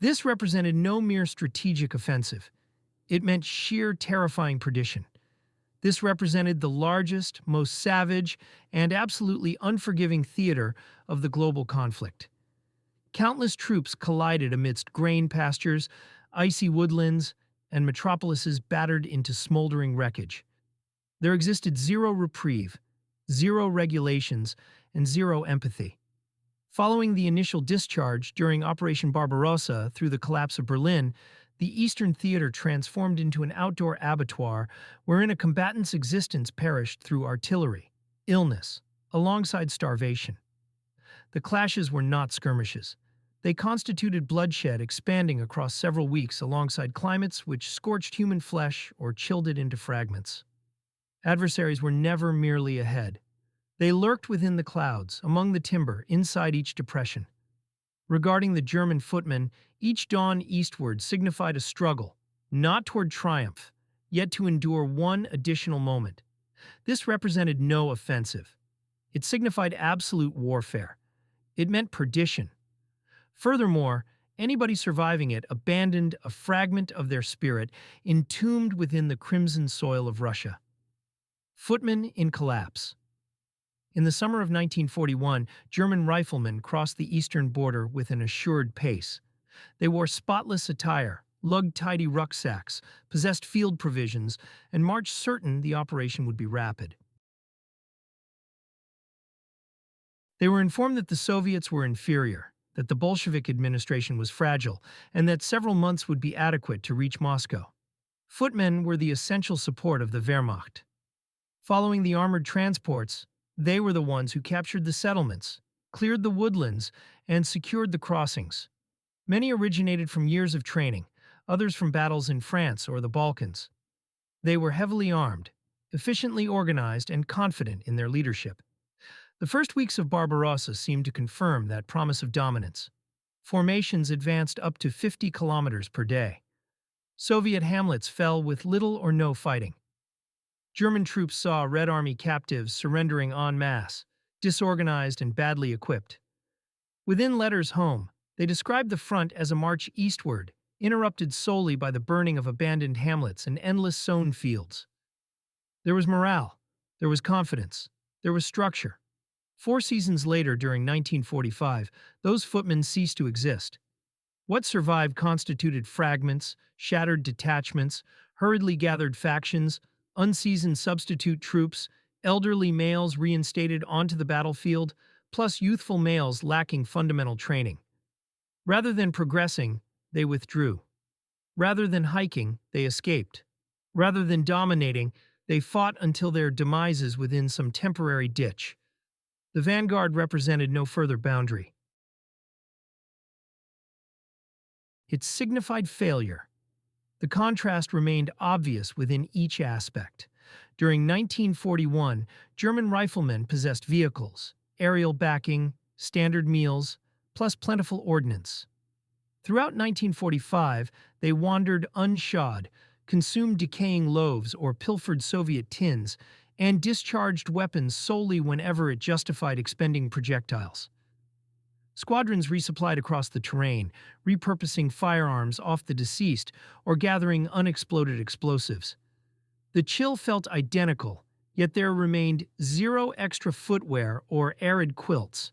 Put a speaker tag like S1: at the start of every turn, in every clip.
S1: This represented no mere strategic offensive. It meant sheer terrifying perdition. This represented the largest, most savage, and absolutely unforgiving theater of the global conflict. Countless troops collided amidst grain pastures, icy woodlands, and metropolises battered into smoldering wreckage. There existed zero reprieve, zero regulations, and zero empathy. Following the initial discharge during Operation Barbarossa through the collapse of Berlin, the Eastern Theater transformed into an outdoor abattoir wherein a combatant's existence perished through artillery, illness, alongside starvation. The clashes were not skirmishes. They constituted bloodshed expanding across several weeks alongside climates which scorched human flesh or chilled it into fragments. Adversaries were never merely ahead. They lurked within the clouds, among the timber, inside each depression. Regarding the German footmen, each dawn eastward signified a struggle, not toward triumph, yet to endure one additional moment. This represented no offensive. It signified absolute warfare. It meant perdition. Furthermore, anybody surviving it abandoned a fragment of their spirit entombed within the crimson soil of Russia. Footmen in collapse. In the summer of 1941, German riflemen crossed the eastern border with an assured pace. They wore spotless attire, lugged tidy rucksacks, possessed field provisions, and marched certain the operation would be rapid. They were informed that the Soviets were inferior, that the Bolshevik administration was fragile, and that several months would be adequate to reach Moscow. Footmen were the essential support of the Wehrmacht. Following the armored transports, they were the ones who captured the settlements, cleared the woodlands, and secured the crossings. Many originated from years of training, others from battles in France or the Balkans. They were heavily armed, efficiently organized, and confident in their leadership. The first weeks of Barbarossa seemed to confirm that promise of dominance. Formations advanced up to 50 kilometers per day. Soviet hamlets fell with little or no fighting. German troops saw Red Army captives surrendering en masse, disorganized and badly equipped. Within letters home, they described the front as a march eastward, interrupted solely by the burning of abandoned hamlets and endless sown fields. There was morale, there was confidence, there was structure. 4 seasons later, during 1945, those footmen ceased to exist. What survived constituted fragments, shattered detachments, hurriedly gathered factions, unseasoned substitute troops, elderly males reinstated onto the battlefield, plus youthful males lacking fundamental training. Rather than progressing, they withdrew. Rather than hiking, they escaped. Rather than dominating, they fought until their demises within some temporary ditch. The vanguard represented no further boundary. It signified failure. The contrast remained obvious within each aspect. During 1941, German riflemen possessed vehicles, aerial backing, standard meals, plus plentiful ordnance. Throughout 1945, they wandered unshod, consumed decaying loaves or pilfered Soviet tins, and discharged weapons solely whenever it justified expending projectiles. Squadrons resupplied across the terrain, repurposing firearms off the deceased or gathering unexploded explosives. The chill felt identical, yet there remained zero extra footwear or arid quilts.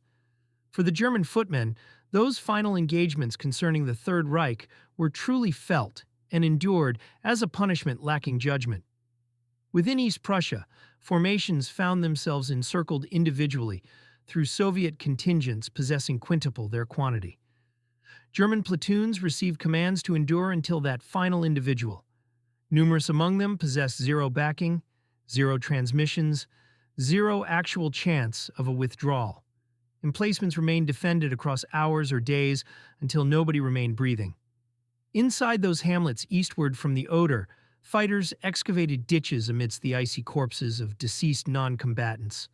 S1: For the German footmen, those final engagements concerning the Third Reich were truly felt and endured as a punishment lacking judgment. Within East Prussia, formations found themselves encircled individually, through Soviet contingents possessing quintuple their quantity. German platoons received commands to endure until that final individual. Numerous among them possessed zero backing, zero transmissions, zero actual chance of a withdrawal. Emplacements remained defended across hours or days until nobody remained breathing. Inside those hamlets eastward from the Oder, fighters excavated ditches amidst the icy corpses of deceased non-combatants.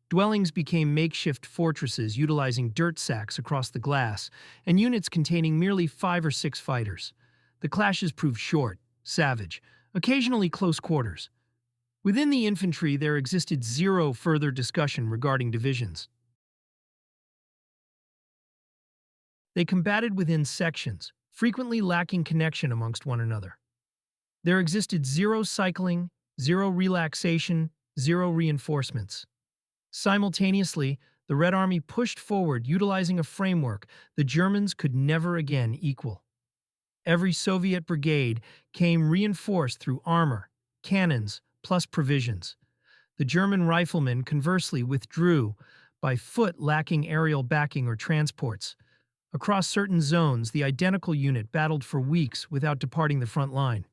S1: Dwellings became makeshift fortresses utilizing dirt sacks across the glass, and units containing merely 5 or 6 fighters. The clashes proved short, savage, occasionally close quarters. Within the infantry, there existed zero further discussion regarding divisions. They combated within sections, frequently lacking connection amongst one another. There existed zero cycling, zero relaxation, zero reinforcements. Simultaneously, the Red Army pushed forward utilizing a framework the Germans could never again equal. Every Soviet brigade came reinforced through armor, cannons, plus provisions. The German riflemen conversely withdrew by foot lacking aerial backing or transports. Across certain zones, the identical unit battled for weeks without departing the front line.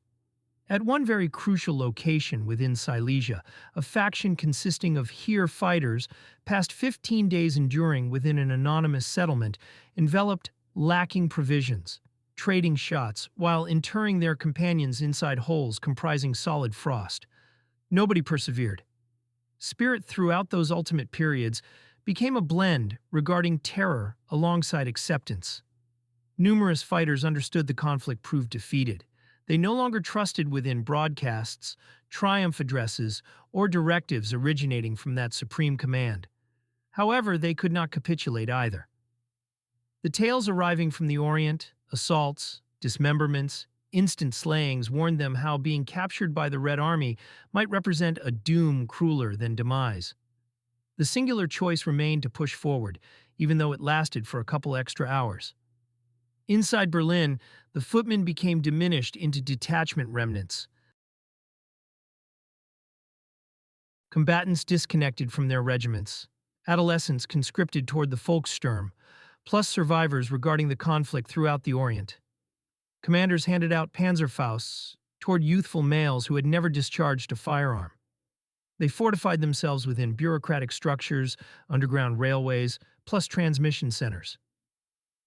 S1: At one very crucial location within Silesia, a faction consisting of Heer fighters passed 15 days enduring within an anonymous settlement, enveloped, lacking provisions, trading shots, while interring their companions inside holes comprising solid frost. Nobody persevered. Spirit throughout those ultimate periods became a blend regarding terror alongside acceptance. Numerous fighters understood the conflict proved defeated. They no longer trusted within broadcasts, triumph addresses, or directives originating from that supreme command. However, they could not capitulate either. The tales arriving from the Orient, assaults, dismemberments, instant slayings warned them how being captured by the Red Army might represent a doom crueler than demise. The singular choice remained to push forward, even though it lasted for a couple extra hours. Inside Berlin, the footmen became diminished into detachment remnants. Combatants disconnected from their regiments. Adolescents conscripted toward the Volkssturm, plus survivors regarding the conflict throughout the Orient. Commanders handed out Panzerfausts toward youthful males who had never discharged a firearm. They fortified themselves within bureaucratic structures, underground railways, plus transmission centers.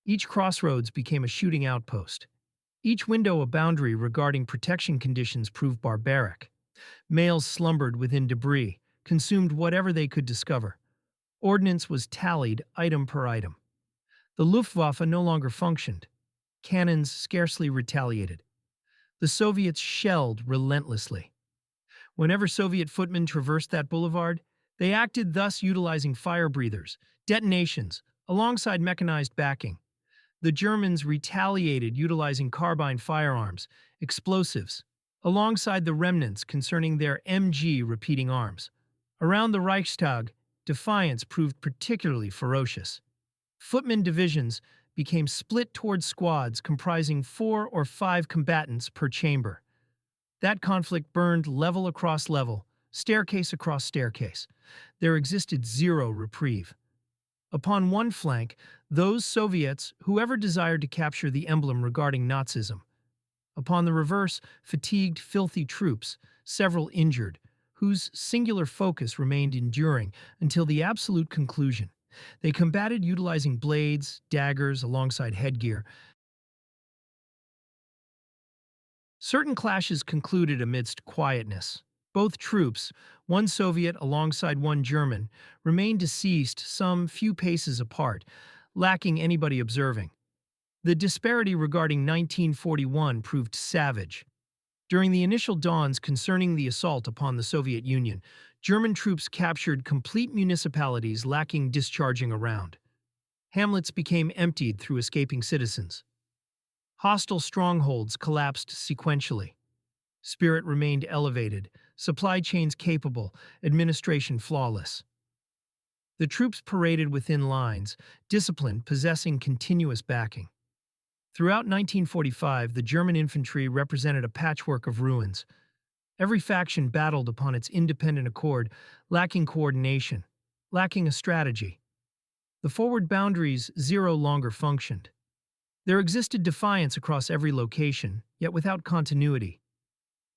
S1: Each crossroads became a shooting outpost. Each window a boundary regarding protection conditions proved barbaric. Males slumbered within debris, consumed whatever they could discover. Ordnance was tallied item per item. The Luftwaffe no longer functioned. Cannons scarcely retaliated. The Soviets shelled relentlessly. Whenever Soviet footmen traversed that boulevard, they acted thus utilizing fire breathers, detonations, alongside mechanized backing. The Germans retaliated utilizing carbine firearms, explosives, alongside the remnants concerning their MG repeating arms. Around the Reichstag, defiance proved particularly ferocious. Footmen divisions became split toward squads comprising 4 or 5 combatants per chamber. That conflict burned level across level, staircase across staircase. There existed zero reprieve. Upon one flank, those Soviets, whoever desired to capture the emblem regarding Nazism. Upon the reverse, fatigued, filthy troops, several injured, whose singular focus remained enduring until the absolute conclusion. They combated utilizing blades, daggers alongside headgear. Certain clashes concluded amidst quietness. Both troops, one Soviet alongside one German, remained deceased some few paces apart, lacking anybody observing. The disparity regarding 1941 proved savage. During the initial dawns concerning the assault upon the Soviet Union, German troops captured complete municipalities lacking discharging around. Hamlets became emptied through escaping citizens. Hostile strongholds collapsed sequentially. Spirit remained elevated, supply chains capable, administration flawless. The troops paraded within lines, discipline possessing continuous backing. Throughout 1945, the German infantry represented a patchwork of ruins. Every faction battled upon its independent accord, lacking coordination, lacking a strategy. The forward boundaries zero longer functioned. There existed defiance across every location, yet without continuity.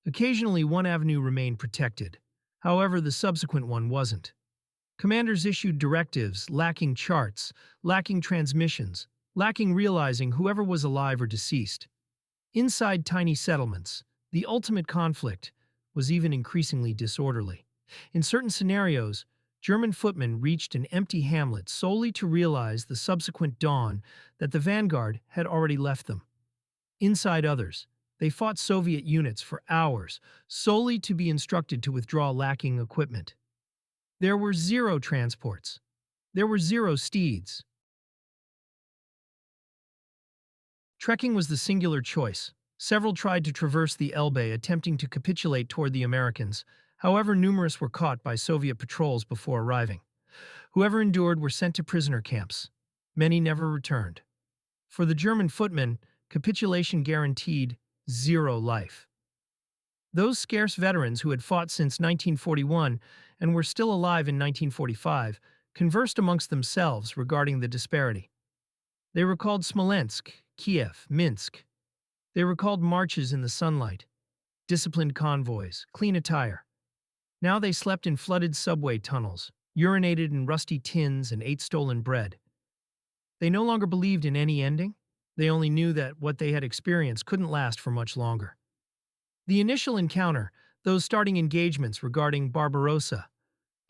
S1: Occasionally, one avenue remained protected. However, the subsequent one wasn't. Commanders issued directives, lacking charts, lacking transmissions, lacking realizing whoever was alive or deceased. Inside tiny settlements, the ultimate conflict was even increasingly disorderly. In certain scenarios, German footmen reached an empty hamlet solely to realize the subsequent dawn that the vanguard had already left them. Inside others, they fought Soviet units for hours, solely to be instructed to withdraw lacking equipment. There were zero transports. There were zero steeds. Trekking was the singular choice. Several tried to traverse the Elbe, attempting to capitulate toward the Americans. However, numerous were caught by Soviet patrols before arriving. Whoever endured were sent to prisoner camps. Many never returned. For the German footmen, capitulation guaranteed zero life. Those scarce veterans who had fought since 1941 and were still alive in 1945 conversed amongst themselves regarding the disparity. They recalled Smolensk, Kiev, Minsk. They recalled marches in the sunlight, disciplined convoys, clean attire. Now they slept in flooded subway tunnels, urinated in rusty tins, and ate stolen bread. They no longer believed in any ending. They only knew that what they had experienced couldn't last for much longer. The initial encounter, those starting engagements regarding Barbarossa.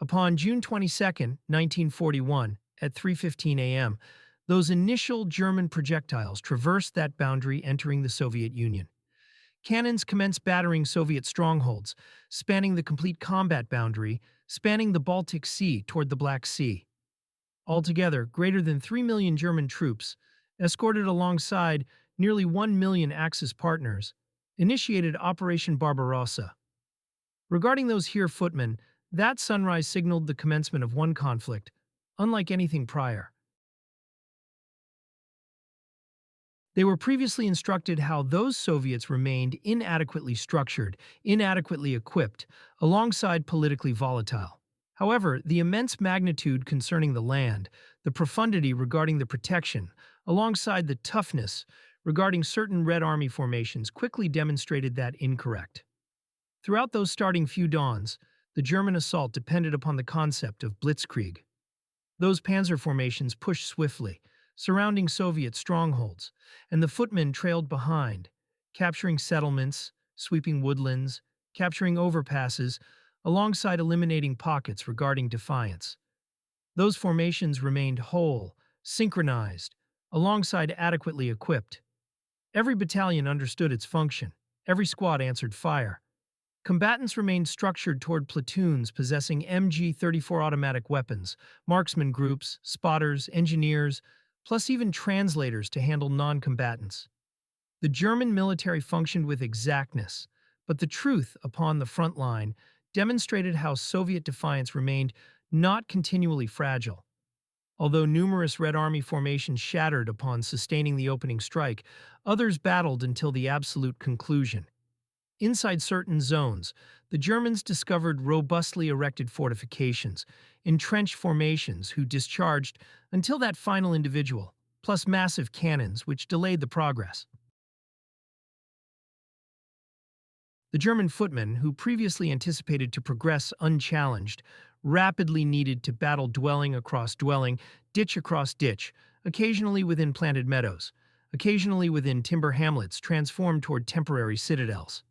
S1: Upon June 22, 1941, at 3:15 a.m., those initial German projectiles traversed that boundary, entering the Soviet Union. Cannons commenced battering Soviet strongholds, spanning the complete combat boundary, spanning the Baltic Sea toward the Black Sea. Altogether, greater than 3 million German troops, escorted alongside nearly 1 million Axis partners, initiated Operation Barbarossa. Regarding those here footmen, that sunrise signaled the commencement of one conflict, unlike anything prior. They were previously instructed how those Soviets remained inadequately structured, inadequately equipped, alongside politically volatile. However, the immense magnitude concerning the land, the profundity regarding the protection, alongside the toughness regarding certain Red Army formations quickly demonstrated that incorrect. Throughout those starting few dawns, the German assault depended upon the concept of blitzkrieg. Those panzer formations pushed swiftly, surrounding Soviet strongholds, and the footmen trailed behind, capturing settlements, sweeping woodlands, capturing overpasses, alongside eliminating pockets regarding defiance. Those formations remained whole, synchronized, alongside adequately equipped. Every battalion understood its function. Every squad answered fire. Combatants remained structured toward platoons possessing MG-34 automatic weapons, marksman groups, spotters, engineers, plus even translators to handle non-combatants. The German military functioned with exactness, but the truth upon the front line demonstrated how Soviet defiance remained not continually fragile. Although numerous Red Army formations shattered upon sustaining the opening strike, others battled until the absolute conclusion. Inside certain zones, the Germans discovered robustly erected fortifications, entrenched formations who discharged until that final individual, plus massive cannons which delayed the progress. The German footmen, who previously anticipated to progress unchallenged, rapidly needed to battle dwelling across dwelling, ditch across ditch, occasionally within planted meadows, occasionally within timber hamlets transformed toward temporary citadels.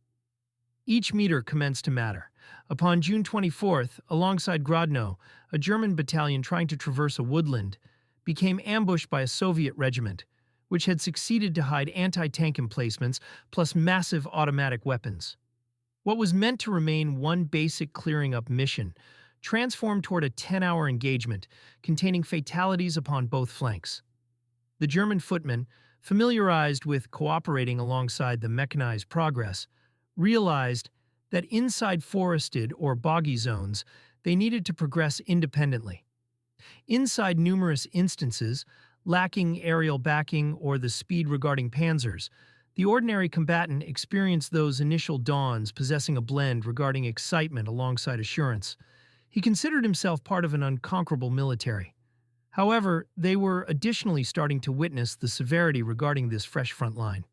S1: Each meter commenced to matter. Upon June 24th, alongside Grodno, a German battalion trying to traverse a woodland became ambushed by a Soviet regiment, which had succeeded to hide anti-tank emplacements plus massive automatic weapons. What was meant to remain one basic clearing-up mission transformed toward a 10-hour engagement containing fatalities upon both flanks. The German footmen, familiarized with cooperating alongside the mechanized progress, realized that inside forested or boggy zones, they needed to progress independently. Inside numerous instances, lacking aerial backing or the speed regarding panzers, the ordinary combatant experienced those initial dawns possessing a blend regarding excitement alongside assurance. He considered himself part of an unconquerable military. However, they were additionally starting to witness the severity regarding this fresh front line.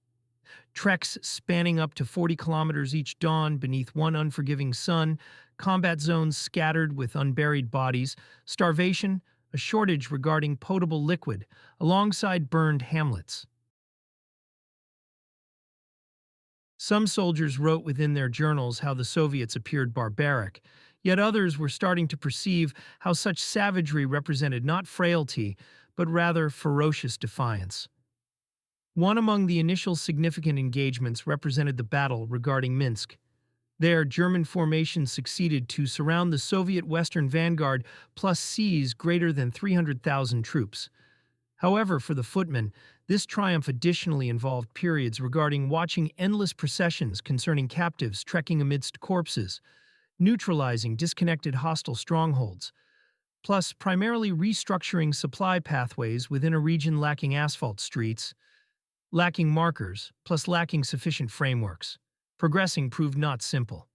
S1: Treks spanning up to 40 kilometers each dawn beneath one unforgiving sun, combat zones scattered with unburied bodies, starvation, a shortage regarding potable liquid, alongside burned hamlets. Some soldiers wrote within their journals how the Soviets appeared barbaric, yet others were starting to perceive how such savagery represented not frailty, but rather ferocious defiance. One among the initial significant engagements represented the battle regarding Minsk. There, German formations succeeded to surround the Soviet Western vanguard plus seize greater than 300,000 troops. However, for the footmen, This triumph additionally involved periods regarding watching endless processions concerning captives trekking amidst corpses, neutralizing disconnected hostile strongholds, plus primarily restructuring supply pathways within a region lacking asphalt streets, lacking markers, plus lacking sufficient frameworks. Progressing proved not simple.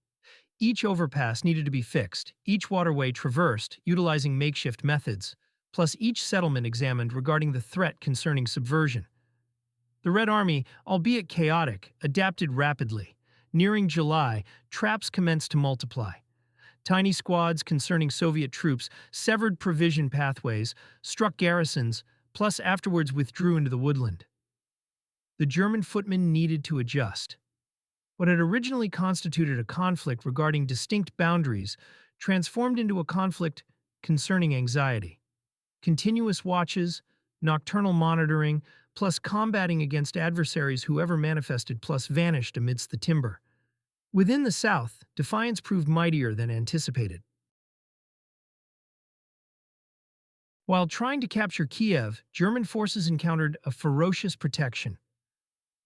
S1: Each overpass needed to be fixed, each waterway traversed, utilizing makeshift methods, plus each settlement examined regarding the threat concerning subversion. The Red Army, albeit chaotic, adapted rapidly. Nearing July, traps commenced to multiply. Tiny squads concerning Soviet troops severed provision pathways, struck garrisons, plus afterwards withdrew into the woodland. The German footmen needed to adjust. What had originally constituted a conflict regarding distinct boundaries transformed into a conflict concerning anxiety. Continuous watches, nocturnal monitoring, plus combating against adversaries whoever manifested plus vanished amidst the timber. Within the south, defiance proved mightier than anticipated. While trying to capture Kiev, German forces encountered a ferocious protection.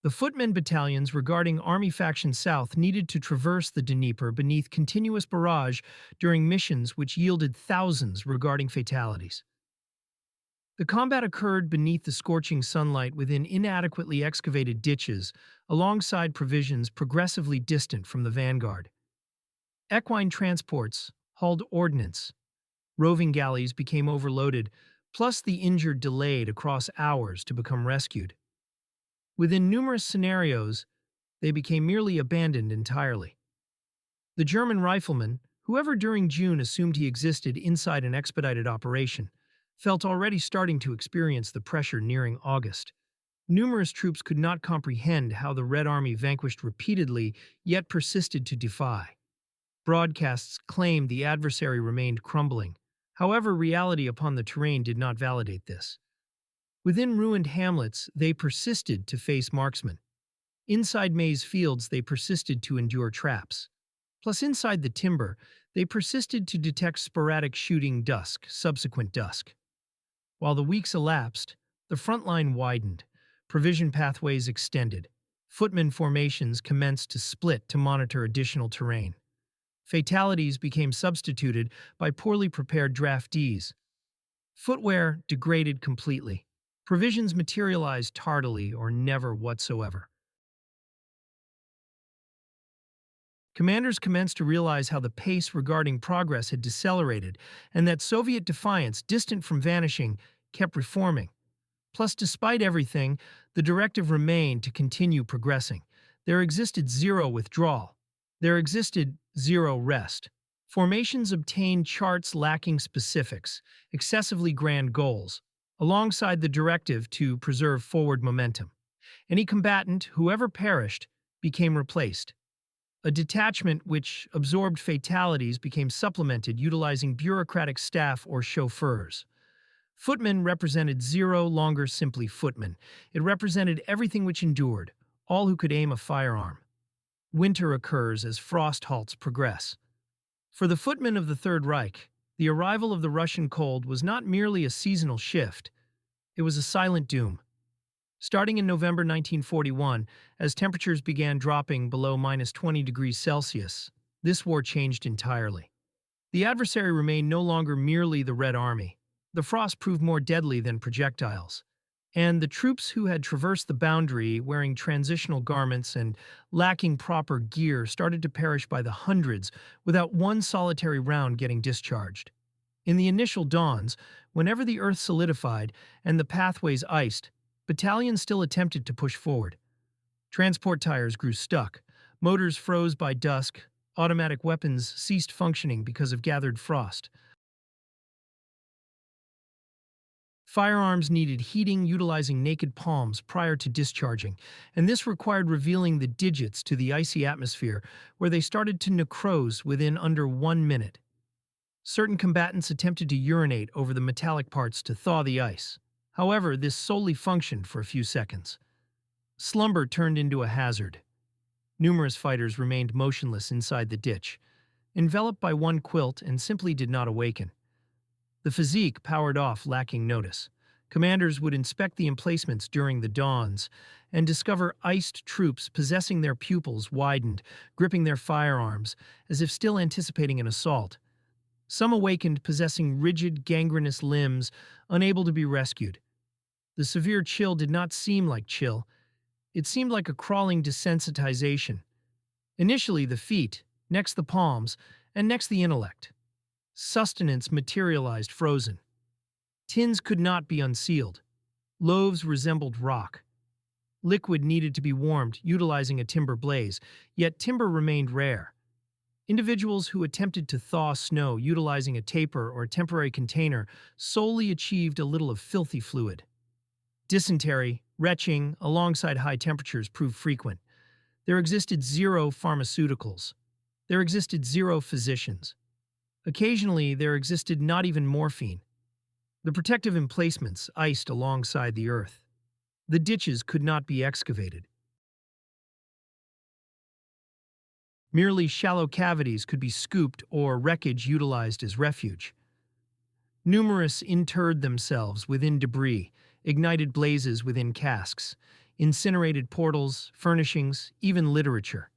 S1: The footmen battalions regarding Army Faction South needed to traverse the Dnieper beneath continuous barrage during missions which yielded thousands regarding fatalities. The combat occurred beneath the scorching sunlight within inadequately excavated ditches, alongside provisions progressively distant from the vanguard. Equine transports hauled ordnance. Roving galleys became overloaded, plus the injured delayed across hours to become rescued. Within numerous scenarios, they became merely abandoned entirely. The German rifleman, whoever during June assumed he existed inside an expedited operation, felt already starting to experience the pressure nearing August. Numerous troops could not comprehend how the Red Army vanquished repeatedly, yet persisted to defy. Broadcasts claimed the adversary remained crumbling. However, reality upon the terrain did not validate this. Within ruined hamlets, they persisted to face marksmen. Inside maize fields, they persisted to endure traps. Plus, inside the timber, they persisted to detect sporadic shooting subsequent dusk. While the weeks elapsed, the front line widened, provision pathways extended, footmen formations commenced to split to monitor additional terrain. Fatalities became substituted by poorly prepared draftees. Footwear degraded completely. Provisions materialized tardily or never whatsoever. Commanders commenced to realize how the pace regarding progress had decelerated and that Soviet defiance, distant from vanishing, kept reforming. Plus, despite everything, the directive remained to continue progressing. There existed zero withdrawal. There existed zero rest. Formations obtained charts lacking specifics, excessively grand goals, alongside the directive to preserve forward momentum. Any combatant, whoever perished, became replaced. A detachment which absorbed fatalities became supplemented utilizing bureaucratic staff or chauffeurs. Footmen represented zero longer simply footmen. It represented everything which endured, all who could aim a firearm. Winter occurs as frost halts progress. For the footmen of the Third Reich, the arrival of the Russian cold was not merely a seasonal shift, it was a silent doom. Starting in November 1941, as temperatures began dropping below -20 degrees Celsius, this war changed entirely. The adversary remained no longer merely the Red Army. The frost proved more deadly than projectiles. And the troops who had traversed the boundary wearing transitional garments and lacking proper gear started to perish by the hundreds without one solitary round getting discharged. In the initial dawns, whenever the earth solidified and the pathways iced, battalions still attempted to push forward. Transport tires grew stuck, motors froze by dusk, automatic weapons ceased functioning because of gathered frost. Firearms needed heating utilizing naked palms prior to discharging, and this required revealing the digits to the icy atmosphere, where they started to necrose within under 1 minute. Certain combatants attempted to urinate over the metallic parts to thaw the ice. However, this solely functioned for a few seconds. Slumber turned into a hazard. Numerous fighters remained motionless inside the ditch, enveloped by one quilt, and simply did not awaken. The physique powered off, lacking notice. Commanders would inspect the emplacements during the dawns and discover iced troops possessing their pupils widened, gripping their firearms, as if still anticipating an assault. Some awakened possessing rigid, gangrenous limbs, unable to be rescued. The severe chill did not seem like chill. It seemed like a crawling desensitization. Initially the feet, next the palms, and next the intellect. Sustenance materialized frozen. Tins could not be unsealed. Loaves resembled rock. Liquid needed to be warmed, utilizing a timber blaze, yet timber remained rare. Individuals who attempted to thaw snow utilizing a taper or temporary container solely achieved a little of filthy fluid. Dysentery, retching, alongside high temperatures proved frequent. There existed zero pharmaceuticals. There existed zero physicians. Occasionally, there existed not even morphine. The protective emplacements iced alongside the earth. The ditches could not be excavated. Merely shallow cavities could be scooped or wreckage utilized as refuge. Numerous interred themselves within debris, ignited blazes within casks, incinerated portals, furnishings, even literature.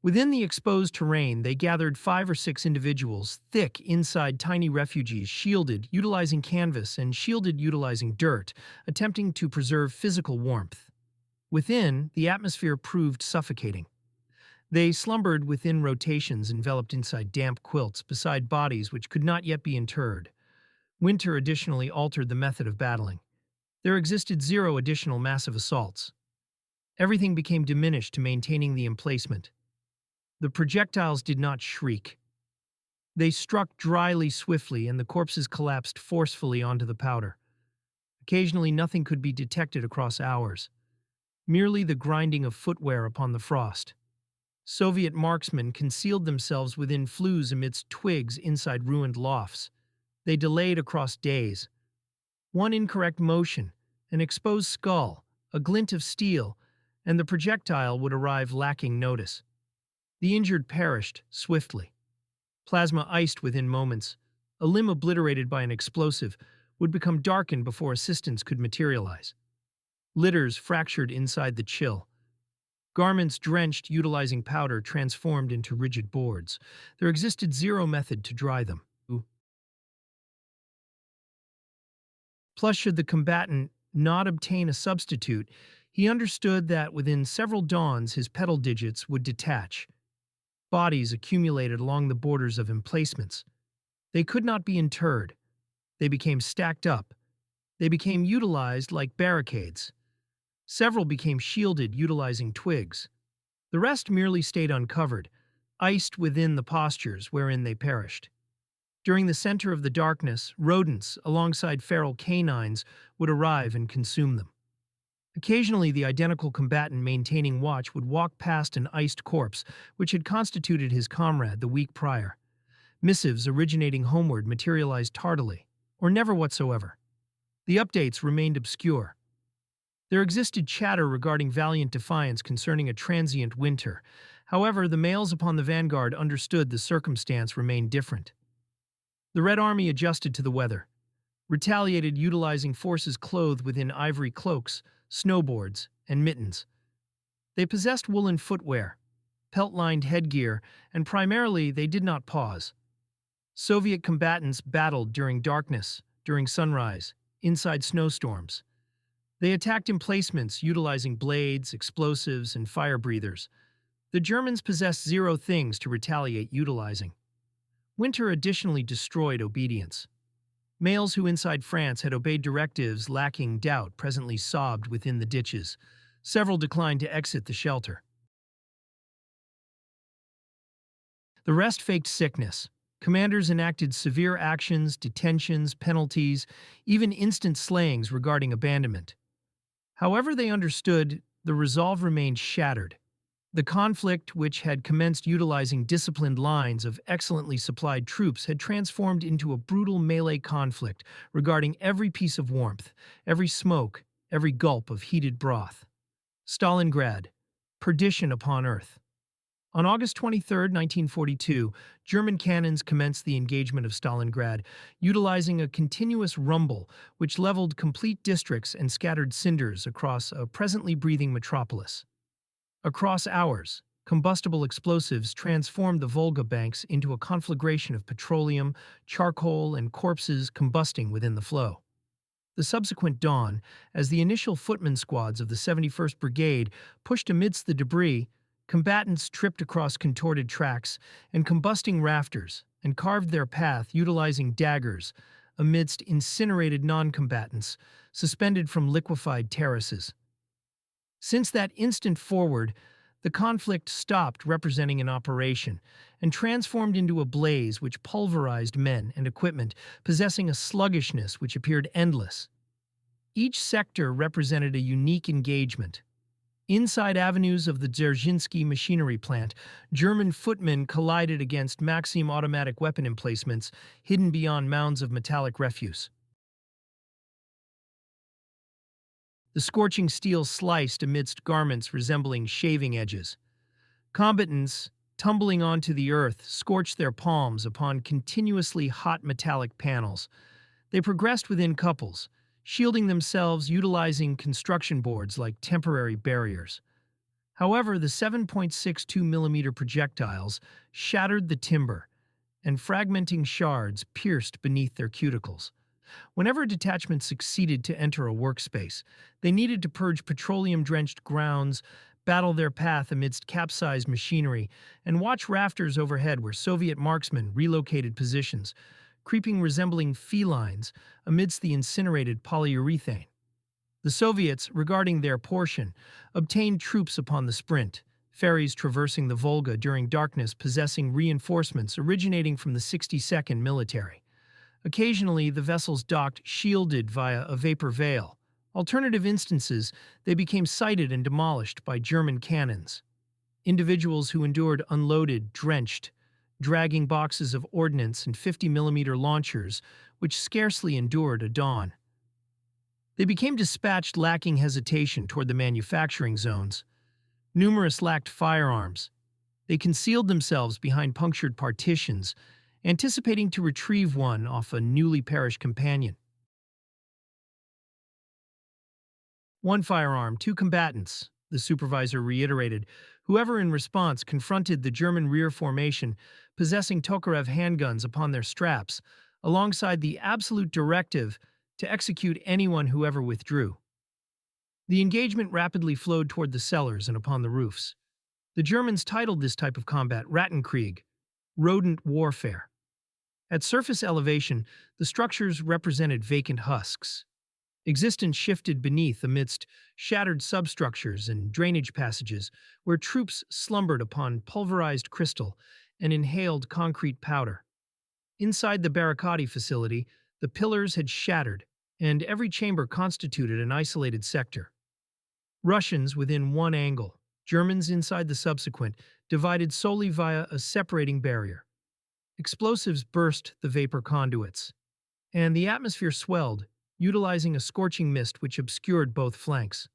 S1: Within the exposed terrain, they gathered 5 or 6 individuals, thick inside tiny refugees, shielded, utilizing canvas, and shielded utilizing dirt, attempting to preserve physical warmth. Within, the atmosphere proved suffocating. They slumbered within rotations enveloped inside damp quilts beside bodies which could not yet be interred. Winter additionally altered the method of battling. There existed zero additional massive assaults. Everything became diminished to maintaining the emplacement. The projectiles did not shriek. They struck dryly swiftly, and the corpses collapsed forcefully onto the powder. Occasionally nothing could be detected across hours. Merely the grinding of footwear upon the frost. Soviet marksmen concealed themselves within flues amidst twigs inside ruined lofts. They delayed across days. One incorrect motion, an exposed skull, a glint of steel, and the projectile would arrive lacking notice. The injured perished swiftly. Plasma iced within moments. A limb obliterated by an explosive would become darkened before assistance could materialize. Litters fractured inside the chill. Garments drenched utilizing powder transformed into rigid boards. There existed zero method to dry them. Plus, should the combatant not obtain a substitute, he understood that within several dawns his pedal digits would detach. Bodies accumulated along the borders of emplacements. They could not be interred. They became stacked up. They became utilized like barricades. Several became shielded utilizing twigs. The rest merely stayed uncovered, iced within the postures wherein they perished. During the center of the darkness, rodents, alongside feral canines, would arrive and consume them. Occasionally, the identical combatant maintaining watch would walk past an iced corpse, which had constituted his comrade the week prior. Missives originating homeward materialized tardily, or never whatsoever. The updates remained obscure. There existed chatter regarding valiant defiance concerning a transient winter. However, the males upon the vanguard understood the circumstance remained different. The Red Army adjusted to the weather, retaliated utilizing forces clothed within ivory cloaks, snowboards, and mittens. They possessed woolen footwear, pelt-lined headgear, and primarily they did not pause. Soviet combatants battled during darkness, during sunrise, inside snowstorms. They attacked emplacements utilizing blades, explosives, and fire breathers. The Germans possessed zero things to retaliate utilizing. Winter additionally destroyed obedience. Males who inside France had obeyed directives lacking doubt presently sobbed within the ditches. Several declined to exit the shelter. The rest faked sickness. Commanders enacted severe actions, detentions, penalties, even instant slayings regarding abandonment. However they understood, the resolve remained shattered. The conflict, which had commenced utilizing disciplined lines of excellently supplied troops, had transformed into a brutal melee conflict regarding every piece of warmth, every smoke, every gulp of heated broth. Stalingrad, perdition upon earth. On August 23, 1942, German cannons commenced the engagement of Stalingrad, utilizing a continuous rumble which leveled complete districts and scattered cinders across a presently breathing metropolis. Across hours, combustible explosives transformed the Volga banks into a conflagration of petroleum, charcoal, and corpses combusting within the flow. The subsequent dawn, as the initial footman squads of the 71st Brigade pushed amidst the debris, combatants tripped across contorted tracks and combusting rafters and carved their path utilizing daggers amidst incinerated non-combatants suspended from liquefied terraces. Since that instant forward, the conflict stopped representing an operation and transformed into a blaze which pulverized men and equipment, possessing a sluggishness which appeared endless. Each sector represented a unique engagement. Inside avenues of the Dzerzhinsky machinery plant, German footmen collided against Maxim automatic weapon emplacements hidden beyond mounds of metallic refuse. The scorching steel sliced amidst garments resembling shaving edges. Combatants, tumbling onto the earth, scorched their palms upon continuously hot metallic panels. They progressed within couples, shielding themselves utilizing construction boards like temporary barriers. However, the 7.62 mm projectiles shattered the timber, and fragmenting shards pierced beneath their cuticles. Whenever a detachment succeeded to enter a workspace, they needed to purge petroleum-drenched grounds, battle their path amidst capsized machinery, and watch rafters overhead where Soviet marksmen relocated positions, creeping resembling felines amidst the incinerated polyurethane. The Soviets, regarding their portion, obtained troops upon the sprint, ferries traversing the Volga during darkness possessing reinforcements originating from the 62nd Military. Occasionally, the vessels docked shielded via a vapor veil. Alternative instances, they became sighted and demolished by German cannons. Individuals who endured unloaded, drenched, dragging boxes of ordnance and 50 mm launchers, which scarcely endured a dawn. They became dispatched lacking hesitation toward the manufacturing zones. Numerous lacked firearms. They concealed themselves behind punctured partitions, anticipating to retrieve one off a newly perished companion. One firearm, two combatants, the supervisor reiterated, whoever in response confronted the German rear formation possessing Tokarev handguns upon their straps, alongside the absolute directive to execute anyone who ever withdrew. The engagement rapidly flowed toward the cellars and upon the roofs. The Germans titled this type of combat Rattenkrieg, rodent warfare. At surface elevation, the structures represented vacant husks. Existence shifted beneath amidst shattered substructures and drainage passages where troops slumbered upon pulverized crystal and inhaled concrete powder. Inside the barricade facility, the pillars had shattered, and every chamber constituted an isolated sector. Russians within one angle, Germans inside the subsequent, divided solely via a separating barrier. Explosives burst the vapor conduits, and the atmosphere swelled, utilizing a scorching mist which obscured both flanks.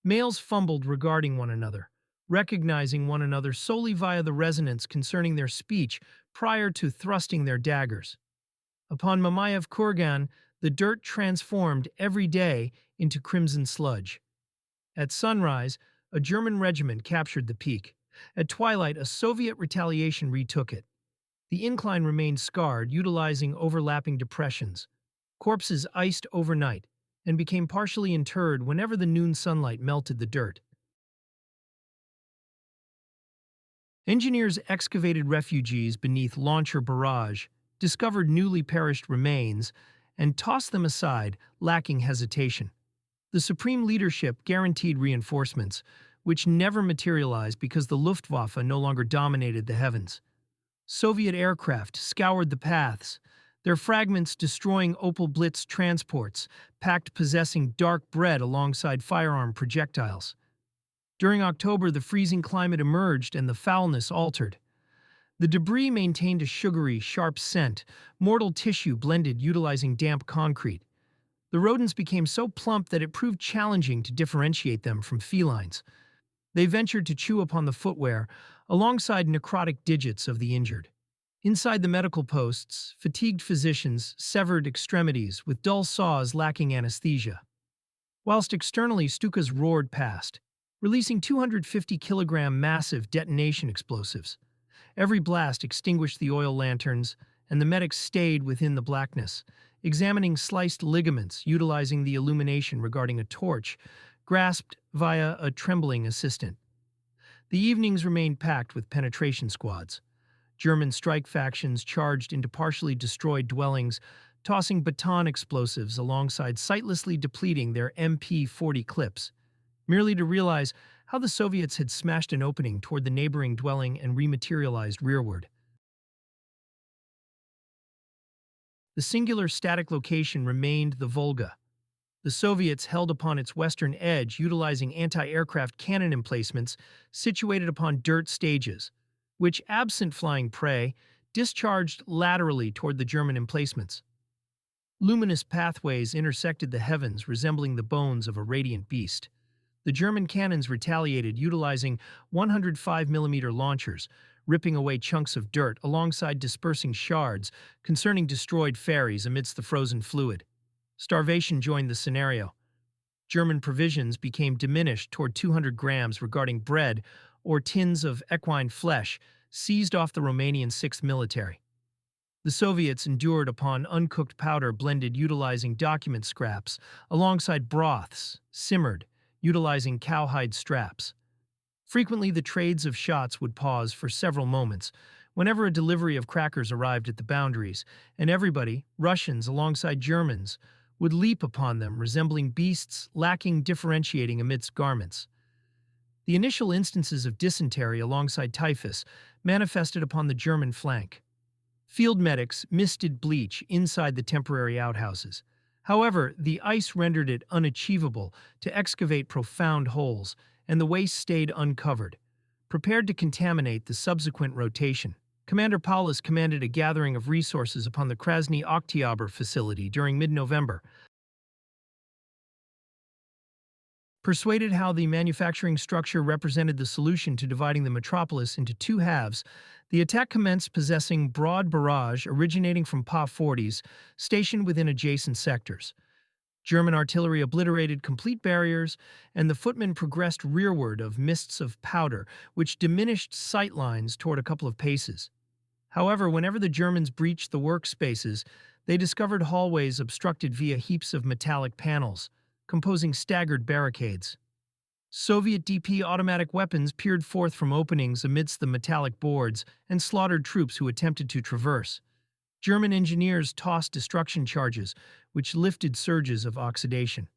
S1: Males fumbled regarding one another, recognizing one another solely via the resonance concerning their speech prior to thrusting their daggers. Upon Mamayev Kurgan, the dirt transformed every day into crimson sludge. At sunrise, a German regiment captured the peak. At twilight, a Soviet retaliation retook it. The incline remained scarred, utilizing overlapping depressions. Corpses iced overnight and became partially interred whenever the noon sunlight melted the dirt. Engineers excavated refugees beneath launcher barrage, discovered newly perished remains, and tossed them aside, lacking hesitation. The Supreme Leadership guaranteed reinforcements, which never materialized because the Luftwaffe no longer dominated the heavens. Soviet aircraft scoured the paths, their fragments destroying Opel Blitz transports, packed possessing dark bread alongside firearm projectiles. During October, the freezing climate emerged and the foulness altered. The debris maintained a sugary, sharp scent, mortal tissue blended utilizing damp concrete. The rodents became so plump that it proved challenging to differentiate them from felines. They ventured to chew upon the footwear alongside necrotic digits of the injured. Inside the medical posts, fatigued physicians severed extremities with dull saws lacking anesthesia. Whilst externally Stukas roared past, releasing 250-kilogram massive detonation explosives. Every blast extinguished the oil lanterns, and the medics stayed within the blackness, examining sliced ligaments utilizing the illumination regarding a torch, grasped via a trembling assistant. The evenings remained packed with penetration squads. German strike factions charged into partially destroyed dwellings, tossing baton explosives alongside sightlessly depleting their MP-40 clips, merely to realize how the Soviets had smashed an opening toward the neighboring dwelling and rematerialized rearward. The singular static location remained the Volga. The Soviets held upon its western edge utilizing anti-aircraft cannon emplacements situated upon dirt stages, which, absent flying prey, discharged laterally toward the German emplacements. Luminous pathways intersected the heavens resembling the bones of a radiant beast. The German cannons retaliated utilizing 105mm launchers, ripping away chunks of dirt alongside dispersing shards concerning destroyed ferries amidst the frozen fluid. Starvation joined the scenario. German provisions became diminished toward 200 grams regarding bread or tins of equine flesh seized off the Romanian 6th Military. The Soviets endured upon uncooked powder blended utilizing document scraps alongside broths, simmered, utilizing cowhide straps. Frequently, the trades of shots would pause for several moments whenever a delivery of crackers arrived at the boundaries, and everybody, Russians alongside Germans, would leap upon them, resembling beasts lacking differentiating amidst garments. The initial instances of dysentery alongside typhus manifested upon the German flank. Field medics misted bleach inside the temporary outhouses. However, the ice rendered it unachievable to excavate profound holes, and the waste stayed uncovered. Prepared to contaminate the subsequent rotation, Commander Paulus commanded a gathering of resources upon the Krasny Oktyabr facility during mid-November. Persuaded how the manufacturing structure represented the solution to dividing the metropolis into two halves, the attack commenced possessing broad barrage originating from PA-40s stationed within adjacent sectors. German artillery obliterated complete barriers, and the footmen progressed rearward of mists of powder, which diminished sight lines toward a couple of paces. However, whenever the Germans breached the workspaces, they discovered hallways obstructed via heaps of metallic panels, composing staggered barricades. Soviet DP automatic weapons peered forth from openings amidst the metallic boards and slaughtered troops who attempted to traverse. German engineers tossed destruction charges, which lifted surges of oxidation.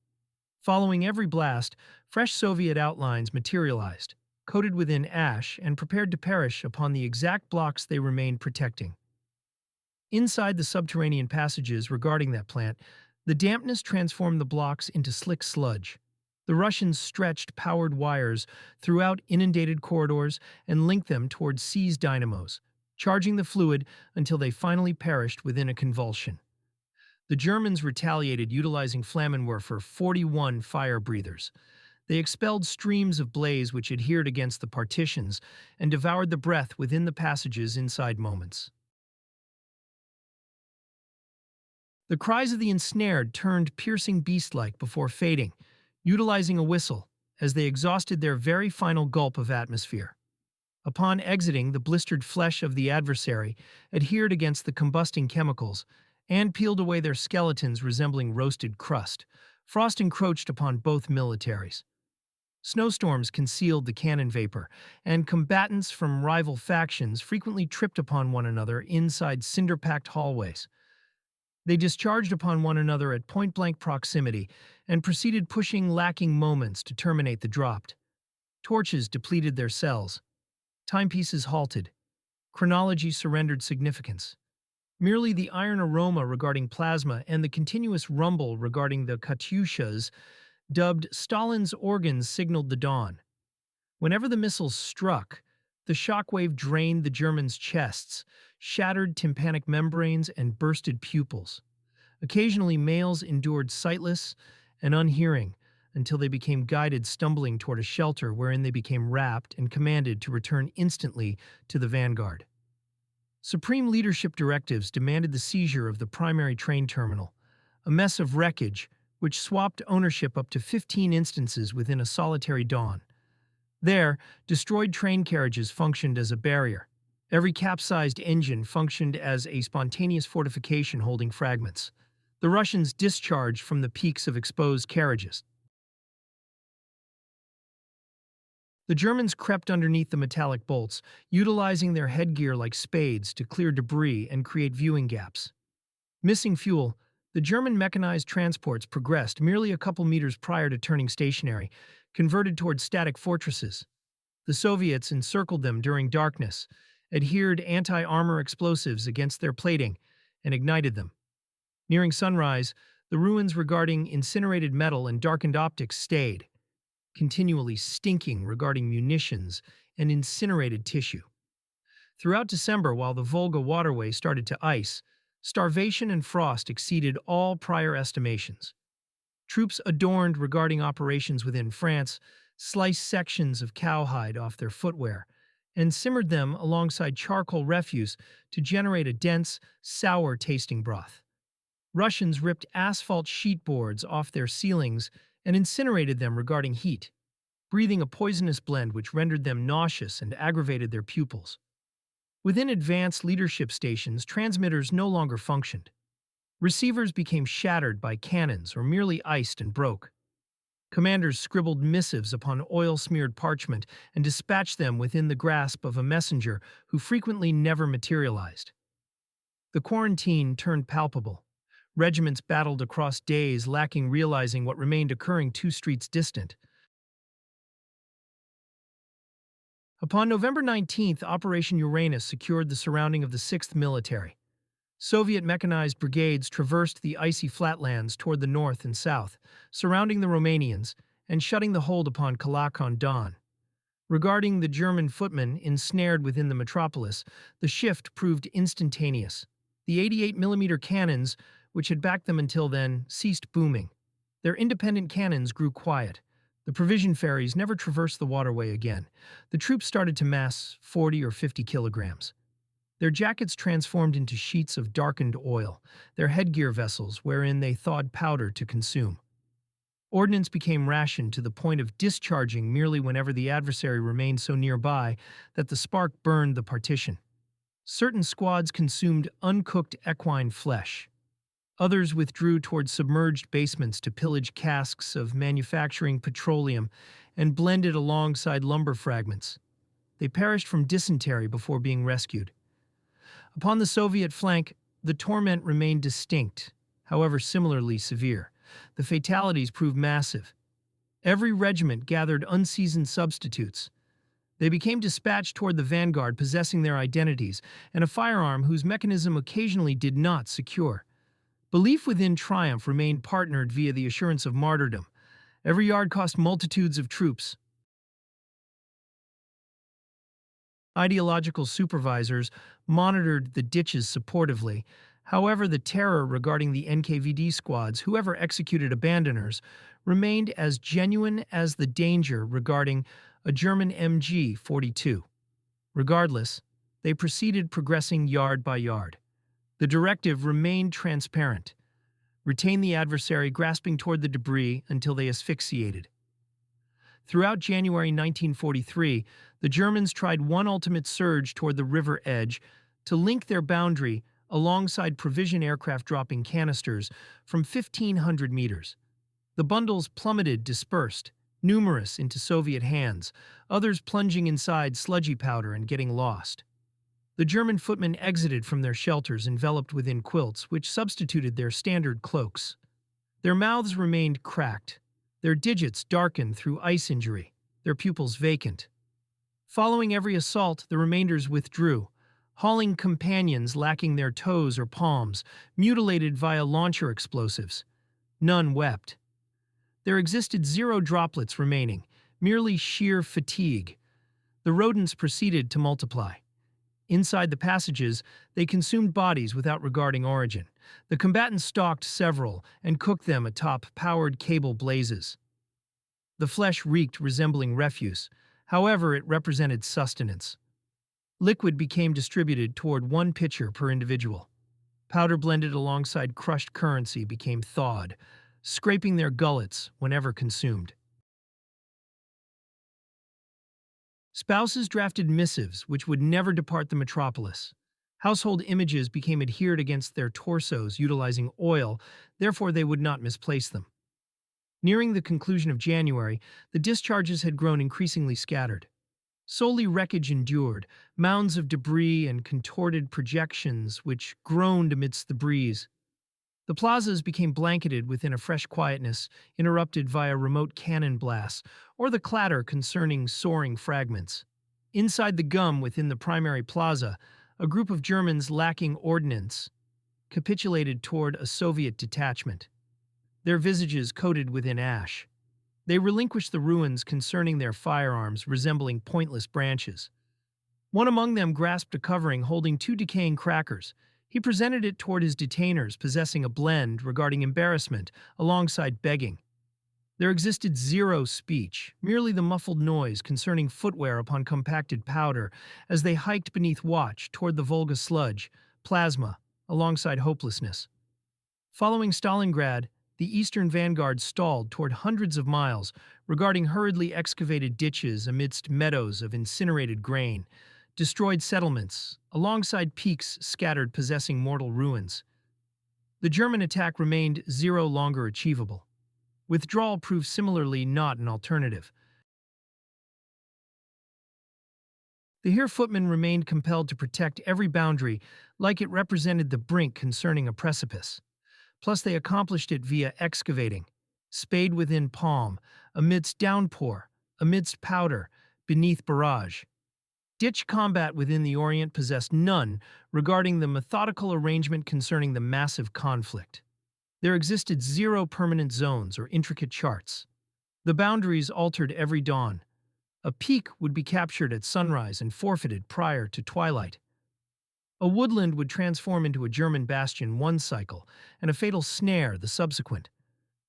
S1: Following every blast, fresh Soviet outlines materialized, coated within ash and prepared to perish upon the exact blocks they remained protecting. Inside the subterranean passages regarding that plant, the dampness transformed the blocks into slick sludge. The Russians stretched powered wires throughout inundated corridors and linked them towards seized dynamos, charging the fluid until they finally perished within a convulsion. The Germans retaliated utilizing Flammenwerfer 41 fire breathers. They expelled streams of blaze which adhered against the partitions and devoured the breath within the passages inside moments. The cries of the ensnared turned piercing beast-like before fading, utilizing a whistle as they exhausted their very final gulp of atmosphere. Upon exiting, the blistered flesh of the adversary adhered against the combusting chemicals and peeled away their skeletons resembling roasted crust. Frost encroached upon both militaries. Snowstorms concealed the cannon vapor, and combatants from rival factions frequently tripped upon one another inside cinder-packed hallways. They discharged upon one another at point-blank proximity and proceeded pushing lacking moments to terminate the dropped. Torches depleted their cells. Timepieces halted. Chronology surrendered significance. Merely the iron aroma regarding plasma and the continuous rumble regarding the Katyushas, dubbed Stalin's organs, signaled the dawn. Whenever the missiles struck, the shockwave drained the Germans' chests, shattered tympanic membranes, and bursted pupils. Occasionally, males endured sightless and unhearing, until they became guided stumbling toward a shelter wherein they became wrapped and commanded to return instantly to the vanguard. Supreme leadership directives demanded the seizure of the primary train terminal, a mess of wreckage which swapped ownership up to 15 instances within a solitary dawn. There, destroyed train carriages functioned as a barrier. Every capsized engine functioned as a spontaneous fortification holding fragments. The Russians discharged from the peaks of exposed carriages. The Germans crept underneath the metallic bolts, utilizing their headgear like spades to clear debris and create viewing gaps. Missing fuel, the German mechanized transports progressed merely a couple meters prior to turning stationary, converted towards static fortresses. The Soviets encircled them during darkness, adhered anti-armor explosives against their plating, and ignited them. Nearing sunrise, the ruins regarding incinerated metal and darkened optics stayed, continually stinking regarding munitions and incinerated tissue. Throughout December, while the Volga waterway started to ice, starvation and frost exceeded all prior estimations. Troops adorned regarding operations within France sliced sections of cowhide off their footwear and simmered them alongside charcoal refuse to generate a dense, sour-tasting broth. Russians ripped asphalt sheetboards off their ceilings and incinerated them regarding heat, breathing a poisonous blend which rendered them nauseous and aggravated their pupils. Within advanced leadership stations, transmitters no longer functioned. Receivers became shattered by cannons or merely iced and broke. Commanders scribbled missives upon oil-smeared parchment and dispatched them within the grasp of a messenger who frequently never materialized. The quarantine turned palpable. Regiments battled across days, lacking realizing what remained occurring 2 streets distant. Upon November 19th, Operation Uranus secured the surrounding of the 6th Military. Soviet mechanized brigades traversed the icy flatlands toward the north and south, surrounding the Romanians and shutting the hold upon Kalak-on-Don. Regarding the German footmen ensnared within the metropolis, the shift proved instantaneous. The 88mm cannons, which had backed them until then, ceased booming. Their independent cannons grew quiet. The provision ferries never traversed the waterway again. The troops started to mass 40 or 50 kilograms. Their jackets transformed into sheets of darkened oil, their headgear vessels wherein they thawed powder to consume. Ordnance became rationed to the point of discharging merely whenever the adversary remained so nearby that the spark burned the partition. Certain squads consumed uncooked equine flesh. Others withdrew toward submerged basements to pillage casks of manufacturing petroleum and blended alongside lumber fragments. They perished from dysentery before being rescued. Upon the Soviet flank, the torment remained distinct, however similarly severe. The fatalities proved massive. Every regiment gathered unseasoned substitutes. They became dispatched toward the vanguard possessing their identities and a firearm whose mechanism occasionally did not secure. Belief within triumph remained partnered via the assurance of martyrdom. Every yard cost multitudes of troops. Ideological supervisors monitored the ditches supportively. However, the terror regarding the NKVD squads, whoever executed abandoners, remained as genuine as the danger regarding a German MG-42. Regardless, they proceeded progressing yard by yard. The directive remained transparent. Retain the adversary grasping toward the debris until they asphyxiated. Throughout January 1943, the Germans tried one ultimate surge toward the river edge to link their boundary alongside provision aircraft dropping canisters from 1,500 meters. The bundles plummeted dispersed, numerous into Soviet hands, others plunging inside sludgy powder and getting lost. The German footmen exited from their shelters enveloped within quilts, which substituted their standard cloaks. Their mouths remained cracked, their digits darkened through ice injury, their pupils vacant. Following every assault, the remainders withdrew, hauling companions lacking their toes or palms, mutilated via launcher explosives. None wept. There existed 0 droplets remaining, merely sheer fatigue. The rodents proceeded to multiply. Inside the passages, they consumed bodies without regarding origin. The combatants stalked several and cooked them atop powered cable blazes. The flesh reeked, resembling refuse. However, it represented sustenance. Liquid became distributed toward one pitcher per individual. Powder blended alongside crushed currency became thawed, scraping their gullets whenever consumed. Spouses drafted missives which would never depart the metropolis. Household images became adhered against their torsos utilizing oil, therefore they would not misplace them. Nearing the conclusion of January, the discharges had grown increasingly scattered. Solely wreckage endured, mounds of debris and contorted projections which groaned amidst the breeze. The plazas became blanketed within a fresh quietness, interrupted via remote cannon blasts or the clatter concerning soaring fragments. Inside the gum within the primary plaza, a group of Germans lacking ordnance capitulated toward a Soviet detachment, their visages coated within ash. They relinquished the ruins concerning their firearms resembling pointless branches. One among them grasped a covering holding two decaying crackers. He presented it toward his detainers, possessing a blend regarding embarrassment alongside begging. There existed zero speech, merely the muffled noise concerning footwear upon compacted powder as they hiked beneath watch toward the Volga sludge, plasma, alongside hopelessness. Following Stalingrad, the eastern vanguard stalled toward hundreds of miles, regarding hurriedly excavated ditches amidst meadows of incinerated grain, destroyed settlements, alongside peaks scattered possessing mortal ruins. The German attack remained zero longer achievable. Withdrawal proved similarly not an alternative. The Heer footmen remained compelled to protect every boundary like it represented the brink concerning a precipice. Plus they accomplished it via excavating, spade within palm, amidst downpour, amidst powder, beneath barrage. Ditch combat within the Orient possessed none regarding the methodical arrangement concerning the massive conflict. There existed zero permanent zones or intricate charts. The boundaries altered every dawn. A peak would be captured at sunrise and forfeited prior to twilight. A woodland would transform into a German bastion one cycle, and a fatal snare the subsequent.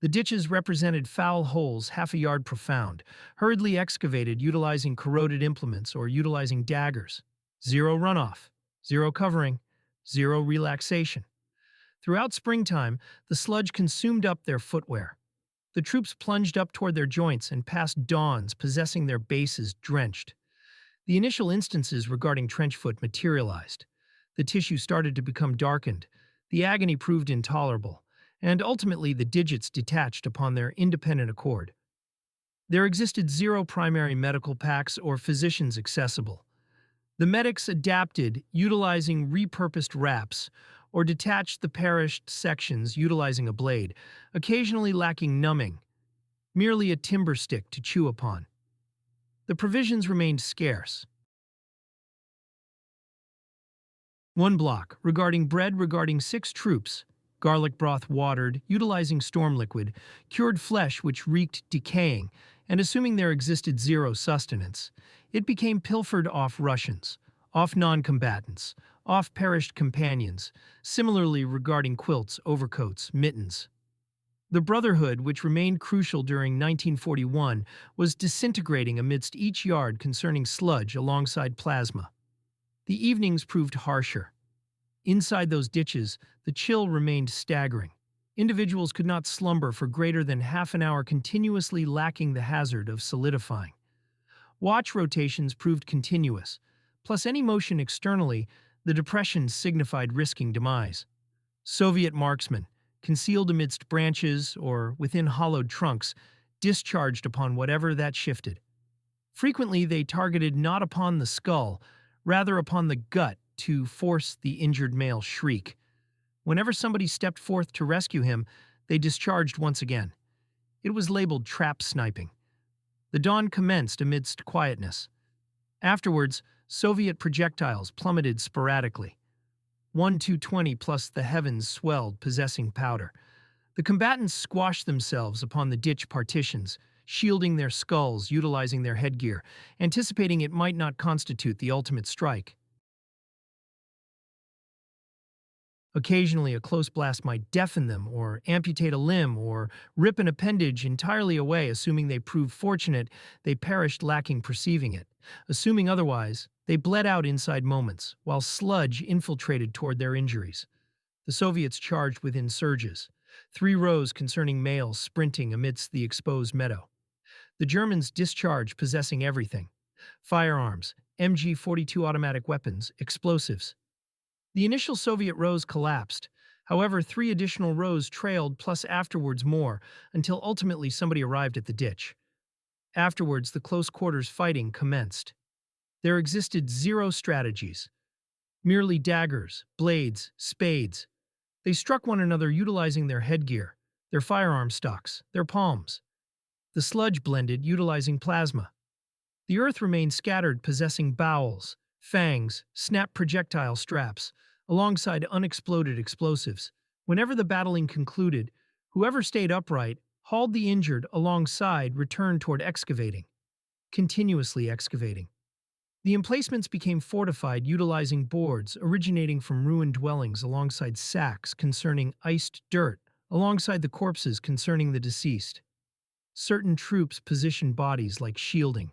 S1: The ditches represented foul holes half a yard profound, hurriedly excavated utilizing corroded implements or utilizing daggers. Zero runoff, zero covering, zero relaxation. Throughout springtime, the sludge consumed up their footwear. The troops plunged up toward their joints and passed dawns possessing their bases drenched. The initial instances regarding trench foot materialized. The tissue started to become darkened, the agony proved intolerable, and ultimately the digits detached upon their independent accord. There existed zero primary medical packs or physicians accessible. The medics adapted, utilizing repurposed wraps, or detached the perished sections utilizing a blade, occasionally lacking numbing, merely a timber stick to chew upon. The provisions remained scarce. One block, regarding bread regarding 6 troops, garlic broth watered, utilizing storm liquid, cured flesh which reeked decaying, and assuming there existed zero sustenance, it became pilfered off Russians, off non-combatants, off perished companions, similarly regarding quilts, overcoats, mittens. The brotherhood, which remained crucial during 1941, was disintegrating amidst each yard concerning sludge alongside plasma. The evenings proved harsher. Inside those ditches, the chill remained staggering. Individuals could not slumber for greater than half an hour continuously, lacking the hazard of solidifying. Watch rotations proved continuous, plus any motion externally, the depression signified risking demise. Soviet marksmen, concealed amidst branches or within hollowed trunks, discharged upon whatever that shifted. Frequently they targeted not upon the skull, rather upon the gut to force the injured male shriek. Whenever somebody stepped forth to rescue him, they discharged once again. It was labeled trap sniping. The dawn commenced amidst quietness. Afterwards, Soviet projectiles plummeted sporadically. 1-220 plus the heavens swelled, possessing powder. The combatants squashed themselves upon the ditch partitions, shielding their skulls, utilizing their headgear, anticipating it might not constitute the ultimate strike. Occasionally, a close blast might deafen them, or amputate a limb, or rip an appendage entirely away. Assuming they proved fortunate, they perished lacking perceiving it. Assuming otherwise, they bled out inside moments, while sludge infiltrated toward their injuries. The Soviets charged within surges, 3 rows concerning males sprinting amidst the exposed meadow. The Germans discharged possessing everything: firearms, MG-42 automatic weapons, explosives. The initial Soviet rows collapsed. However, 3 additional rows trailed, plus afterwards more, until ultimately somebody arrived at the ditch. Afterwards, the close quarters fighting commenced. There existed zero strategies, merely daggers, blades, spades. They struck one another utilizing their headgear, their firearm stocks, their palms. The sludge blended, utilizing plasma. The earth remained scattered, possessing bowels, fangs, snap projectile straps, alongside unexploded explosives. Whenever the battling concluded, whoever stayed upright, hauled the injured alongside, returned toward excavating, continuously excavating. The emplacements became fortified, utilizing boards originating from ruined dwellings alongside sacks concerning iced dirt, alongside the corpses concerning the deceased. Certain troops positioned bodies like shielding.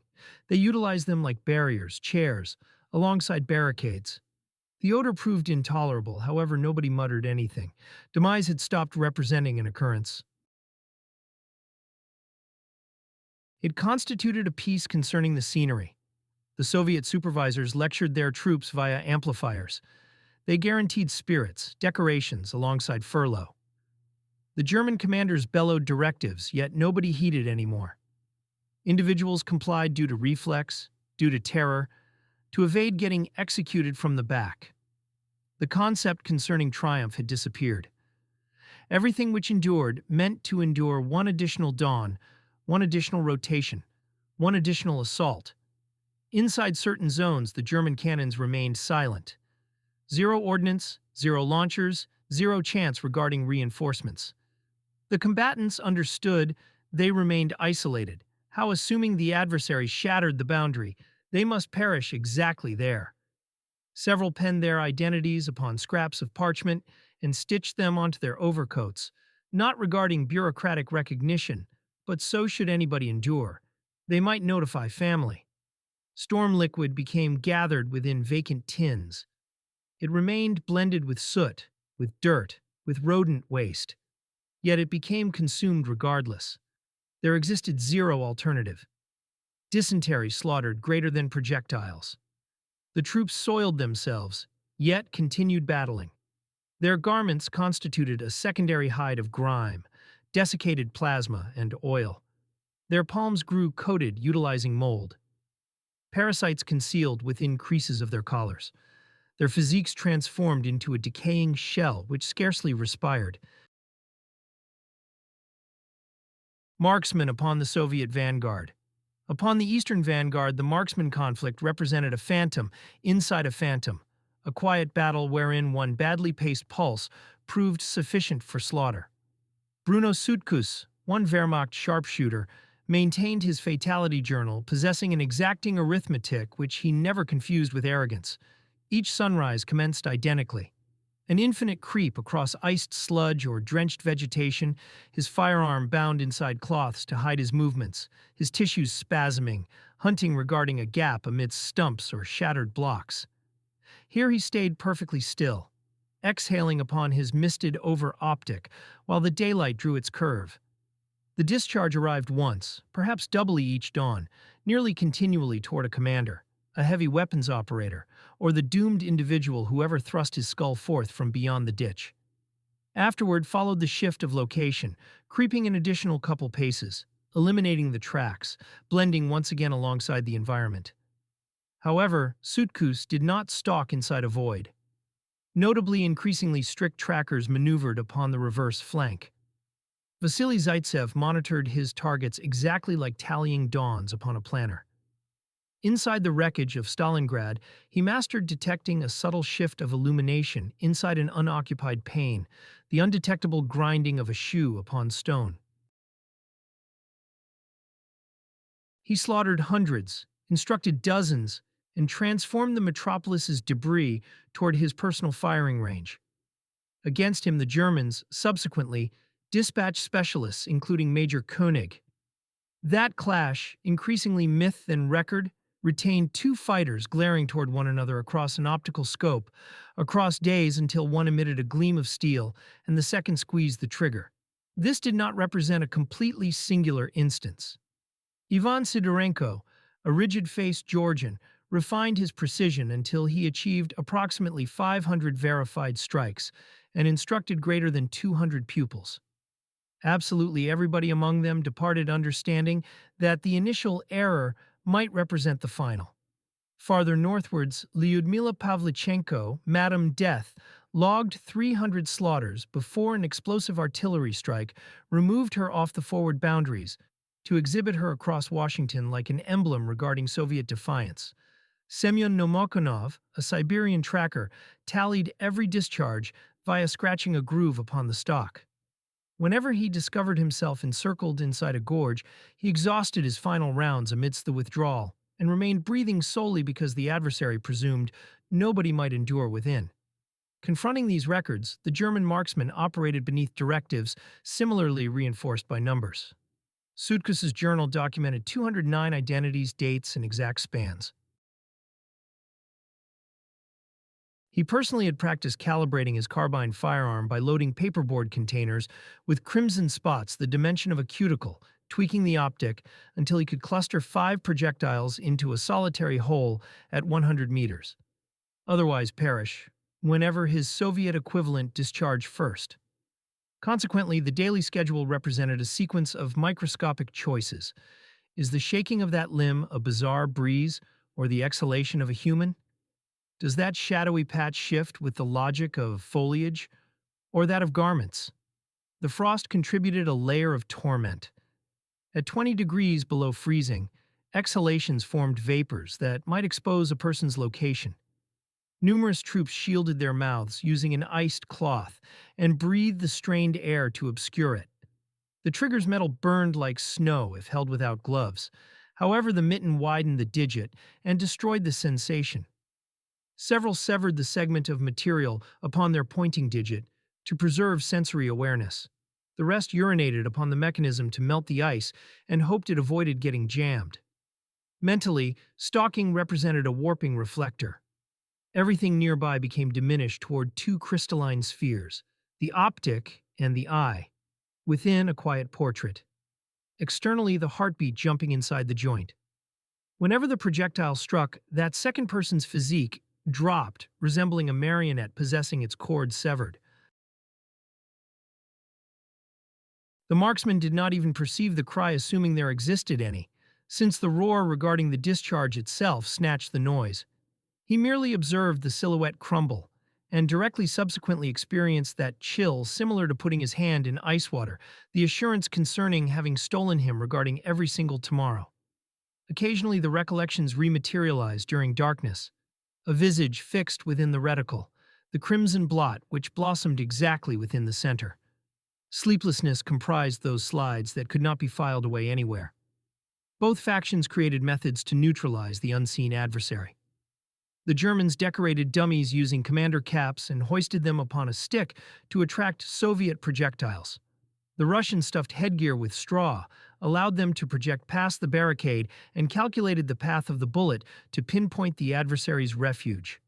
S1: They utilized them like barriers, chairs, alongside barricades. The odor proved intolerable, however nobody muttered anything. Demise had stopped representing an occurrence. It constituted a piece concerning the scenery. The Soviet supervisors lectured their troops via amplifiers. They guaranteed spirits, decorations, alongside furlough. The German commanders bellowed directives, yet nobody heeded anymore. Individuals complied due to reflex, due to terror, to evade getting executed from the back. The concept concerning triumph had disappeared. Everything which endured meant to endure one additional dawn, one additional rotation, one additional assault. Inside certain zones, the German cannons remained silent. Zero ordnance, zero launchers, zero chance regarding reinforcements. The combatants understood they remained isolated, how assuming the adversary shattered the boundary, they must perish exactly there. Several penned their identities upon scraps of parchment and stitched them onto their overcoats, not regarding bureaucratic recognition, but so should anybody endure, they might notify family. Storm liquid became gathered within vacant tins. It remained blended with soot, with dirt, with rodent waste. Yet it became consumed regardless. There existed zero alternative. Dysentery slaughtered greater than projectiles. The troops soiled themselves, yet continued battling. Their garments constituted a secondary hide of grime, desiccated plasma, and oil. Their palms grew coated, utilizing mold. Parasites concealed within creases of their collars. Their physiques transformed into a decaying shell which scarcely respired. Marksmen upon the Soviet vanguard. Upon the Eastern vanguard, the marksman conflict represented a phantom inside a phantom, a quiet battle wherein one badly paced pulse proved sufficient for slaughter. Bruno Sutkus, one Wehrmacht sharpshooter, maintained his fatality journal, possessing an exacting arithmetic which he never confused with arrogance. Each sunrise commenced identically. An infinite creep across iced sludge or drenched vegetation, his firearm bound inside cloths to hide his movements, his tissues spasming, hunting regarding a gap amidst stumps or shattered blocks. Here he stayed perfectly still, exhaling upon his misted-over optic while the daylight drew its curve. The discharge arrived once, perhaps doubly each dawn, nearly continually toward a commander, a heavy weapons operator, or the doomed individual who ever thrust his skull forth from beyond the ditch. Afterward followed the shift of location, creeping an additional couple paces, eliminating the tracks, blending once again alongside the environment. However, Sutkus did not stalk inside a void. Notably, increasingly strict trackers maneuvered upon the reverse flank. Vasily Zaitsev monitored his targets exactly like tallying dawns upon a planner. Inside the wreckage of Stalingrad, he mastered detecting a subtle shift of illumination inside an unoccupied pane, the undetectable grinding of a shoe upon stone. He slaughtered hundreds, instructed dozens, and transformed the metropolis's debris toward his personal firing range. Against him, the Germans, subsequently, dispatched specialists, including Major Koenig. That clash, increasingly myth than record, retained two fighters glaring toward one another across an optical scope, across days until one emitted a gleam of steel and the second squeezed the trigger. This did not represent a completely singular instance. Ivan Sidorenko, a rigid-faced Georgian, refined his precision until he achieved approximately 500 verified strikes and instructed greater than 200 pupils. Absolutely everybody among them departed understanding that the initial error might represent the final. Farther northwards, Lyudmila Pavlichenko, Madame Death, logged 300 slaughters before an explosive artillery strike removed her off the forward boundaries to exhibit her across Washington like an emblem regarding Soviet defiance. Semyon Nomokonov, a Siberian tracker, tallied every discharge via scratching a groove upon the stock. Whenever he discovered himself encircled inside a gorge, he exhausted his final rounds amidst the withdrawal and remained breathing solely because the adversary presumed nobody might endure within. Confronting these records, the German marksman operated beneath directives similarly reinforced by numbers. Sutkus's journal documented 209 identities, dates, and exact spans. He personally had practiced calibrating his carbine firearm by loading paperboard containers with crimson spots the dimension of a cuticle, tweaking the optic until he could cluster 5 projectiles into a solitary hole at 100 meters. Otherwise perish, whenever his Soviet equivalent discharged first. Consequently, the daily schedule represented a sequence of microscopic choices. Is the shaking of that limb a bizarre breeze or the exhalation of a human? Does that shadowy patch shift with the logic of foliage or that of garments? The frost contributed a layer of torment. At 20 degrees below freezing, exhalations formed vapors that might expose a person's location. Numerous troops shielded their mouths using an iced cloth and breathed the strained air to obscure it. The trigger's metal burned like snow if held without gloves. However, the mitten widened the digit and destroyed the sensation. Several severed the segment of material upon their pointing digit to preserve sensory awareness. The rest urinated upon the mechanism to melt the ice and hoped it avoided getting jammed. Mentally, stalking represented a warping reflector. Everything nearby became diminished toward 2 crystalline spheres, the optic and the eye. Within, a quiet portrait. Externally, the heartbeat jumping inside the joint. Whenever the projectile struck, that second person's physique dropped, resembling a marionette possessing its cords severed. The marksman did not even perceive the cry, assuming there existed any, since the roar regarding the discharge itself snatched the noise. He merely observed the silhouette crumble, and directly subsequently experienced that chill similar to putting his hand in ice water, the assurance concerning having stolen him regarding every single tomorrow. Occasionally the recollections rematerialized during darkness. A visage fixed within the reticle, the crimson blot which blossomed exactly within the center. Sleeplessness comprised those slides that could not be filed away anywhere. Both factions created methods to neutralize the unseen adversary. The Germans decorated dummies using commander caps and hoisted them upon a stick to attract Soviet projectiles. The Russians stuffed headgear with straw, allowed them to project past the barricade, and calculated the path of the bullet to pinpoint the adversary's refuge.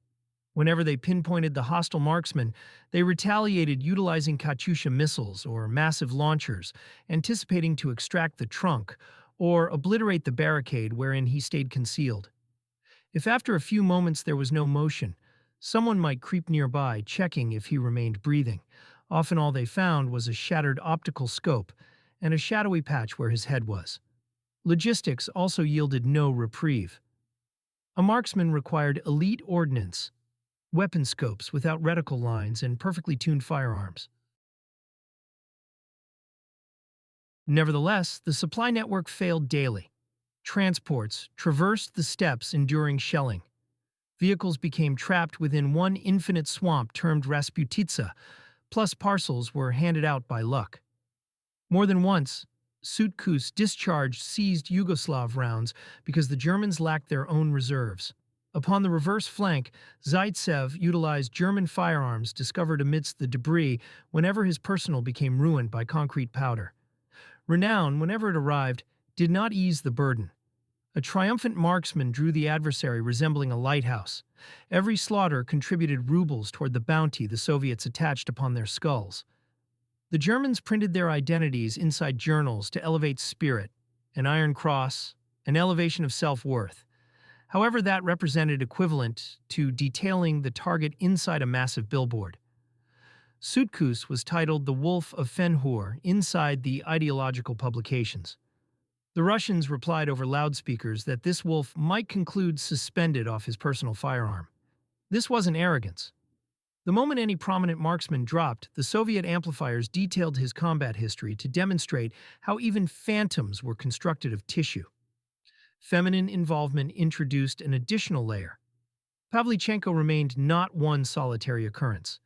S1: Whenever they pinpointed the hostile marksman, they retaliated utilizing Katyusha missiles or massive launchers, anticipating to extract the trunk or obliterate the barricade wherein he stayed concealed. If after a few moments there was no motion, someone might creep nearby, checking if he remained breathing. Often all they found was a shattered optical scope and a shadowy patch where his head was. Logistics also yielded no reprieve. A marksman required elite ordnance, weapon scopes without reticle lines, and perfectly tuned firearms. Nevertheless, the supply network failed daily. Transports traversed the steppes enduring shelling. Vehicles became trapped within one infinite swamp termed Rasputitsa, plus parcels were handed out by luck. More than once, Sutkus discharged seized Yugoslav rounds because the Germans lacked their own reserves. Upon the reverse flank, Zaitsev utilized German firearms discovered amidst the debris whenever his personal became ruined by concrete powder. Renown, whenever it arrived, did not ease the burden. A triumphant marksman drew the adversary resembling a lighthouse. Every slaughter contributed rubles toward the bounty the Soviets attached upon their skulls. The Germans printed their identities inside journals to elevate spirit, an Iron Cross, an elevation of self-worth. However, that represented equivalent to detailing the target inside a massive billboard. Sutkus was titled The Wolf of Fenhur inside the ideological publications. The Russians replied over loudspeakers that this wolf might conclude suspended off his personal firearm. This wasn't arrogance. The moment any prominent marksman dropped, the Soviet amplifiers detailed his combat history to demonstrate how even phantoms were constructed of tissue. Feminine involvement introduced an additional layer. Pavlichenko remained not one solitary occurrence.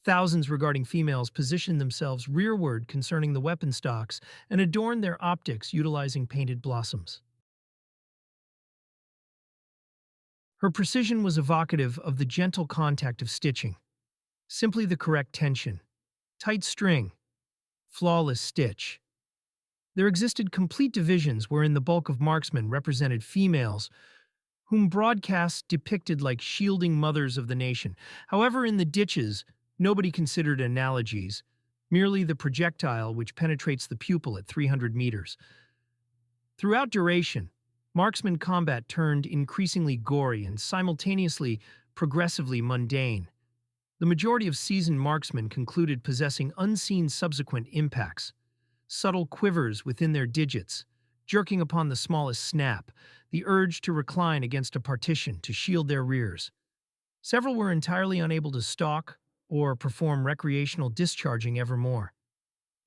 S1: Thousands regarding females positioned themselves rearward concerning the weapon stocks and adorned their optics utilizing painted blossoms. Her precision was evocative of the gentle contact of stitching. Simply the correct tension. Tight string. Flawless stitch. There existed complete divisions wherein the bulk of marksmen represented females, whom broadcasts depicted like shielding mothers of the nation. However, in the ditches, nobody considered analogies, merely the projectile which penetrates the pupil at 300 meters. Throughout duration, marksman combat turned increasingly gory and simultaneously progressively mundane. The majority of seasoned marksmen concluded possessing unseen subsequent impacts, subtle quivers within their digits, jerking upon the smallest snap, the urge to recline against a partition to shield their rears. Several were entirely unable to stalk or perform recreational discharging evermore.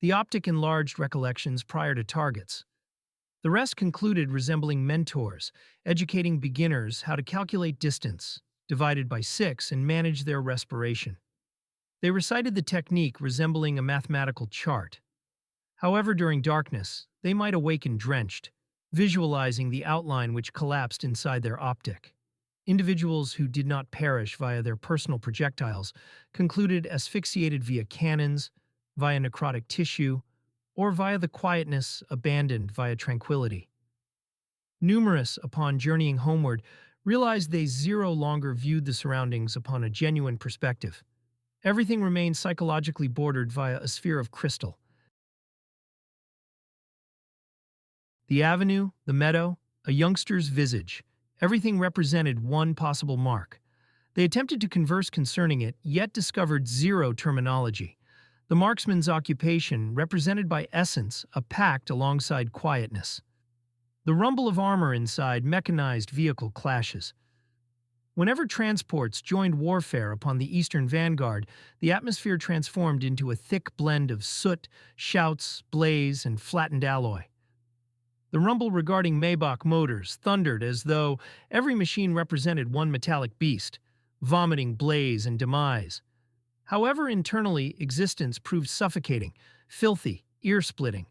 S1: The optic enlarged recollections prior to targets. The rest concluded resembling mentors, educating beginners how to calculate distance, divided by 6, and manage their respiration. They recited the technique resembling a mathematical chart. However, during darkness, they might awaken drenched, visualizing the outline which collapsed inside their optic. Individuals who did not perish via their personal projectiles concluded asphyxiated via cannons, via necrotic tissue, or via the quietness abandoned via tranquility. Numerous, upon journeying homeward, realized they no longer viewed the surroundings upon a genuine perspective. Everything remained psychologically bordered via a sphere of crystal. The avenue, the meadow, a youngster's visage, everything represented one possible mark. They attempted to converse concerning it, yet discovered zero terminology. The marksman's occupation, represented by essence, a pact alongside quietness. The rumble of armor inside mechanized vehicle clashes. Whenever transports joined warfare upon the eastern vanguard, the atmosphere transformed into a thick blend of soot, shouts, blaze, and flattened alloy. The rumble regarding Maybach motors thundered as though every machine represented one metallic beast, vomiting blaze and demise. However, internally, existence proved suffocating, filthy, ear-splitting.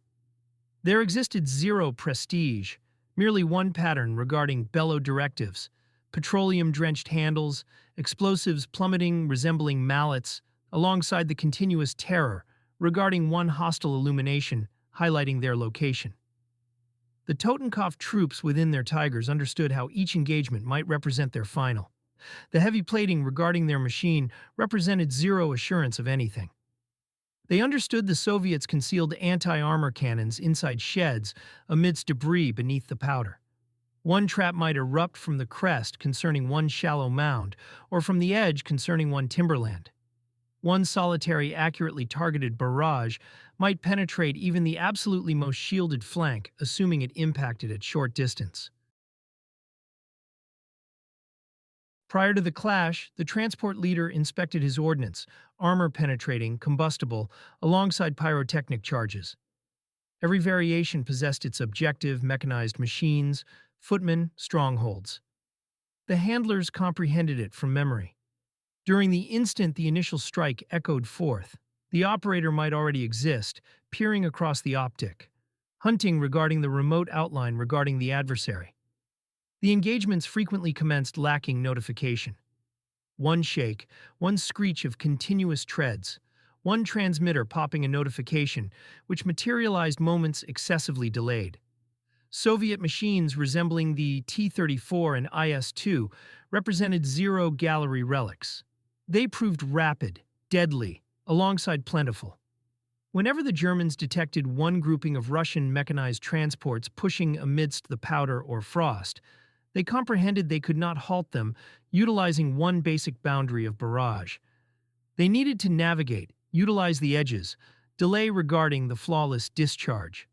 S1: There existed zero prestige, merely one pattern regarding bellow directives, petroleum-drenched handles, explosives plummeting resembling mallets, alongside the continuous terror regarding one hostile illumination highlighting their location. The Totenkopf troops within their Tigers understood how each engagement might represent their final. The heavy plating regarding their machine represented zero assurance of anything. They understood the Soviets concealed anti-armor cannons inside sheds amidst debris beneath the powder. One trap might erupt from the crest concerning one shallow mound, or from the edge concerning one timberland. One solitary, accurately targeted barrage might penetrate even the absolutely most shielded flank, assuming it impacted at short distance. Prior to the clash, the transport leader inspected his ordnance, armor-penetrating, combustible, alongside pyrotechnic charges. Every variation possessed its objective, mechanized machines, footmen, strongholds. The handlers comprehended it from memory. During the instant the initial strike echoed forth, the operator might already exist, peering across the optic, hunting regarding the remote outline regarding the adversary. The engagements frequently commenced lacking notification. One shake, one screech of continuous treads, one transmitter popping a notification, which materialized moments excessively delayed. Soviet machines resembling the T-34 and IS-2 represented zero-gallery relics. They proved rapid, deadly, alongside plentiful. Whenever the Germans detected one grouping of Russian mechanized transports pushing amidst the powder or frost, they comprehended they could not halt them, utilizing one basic boundary of barrage. They needed to navigate, utilize the edges, delay regarding the flawless discharge.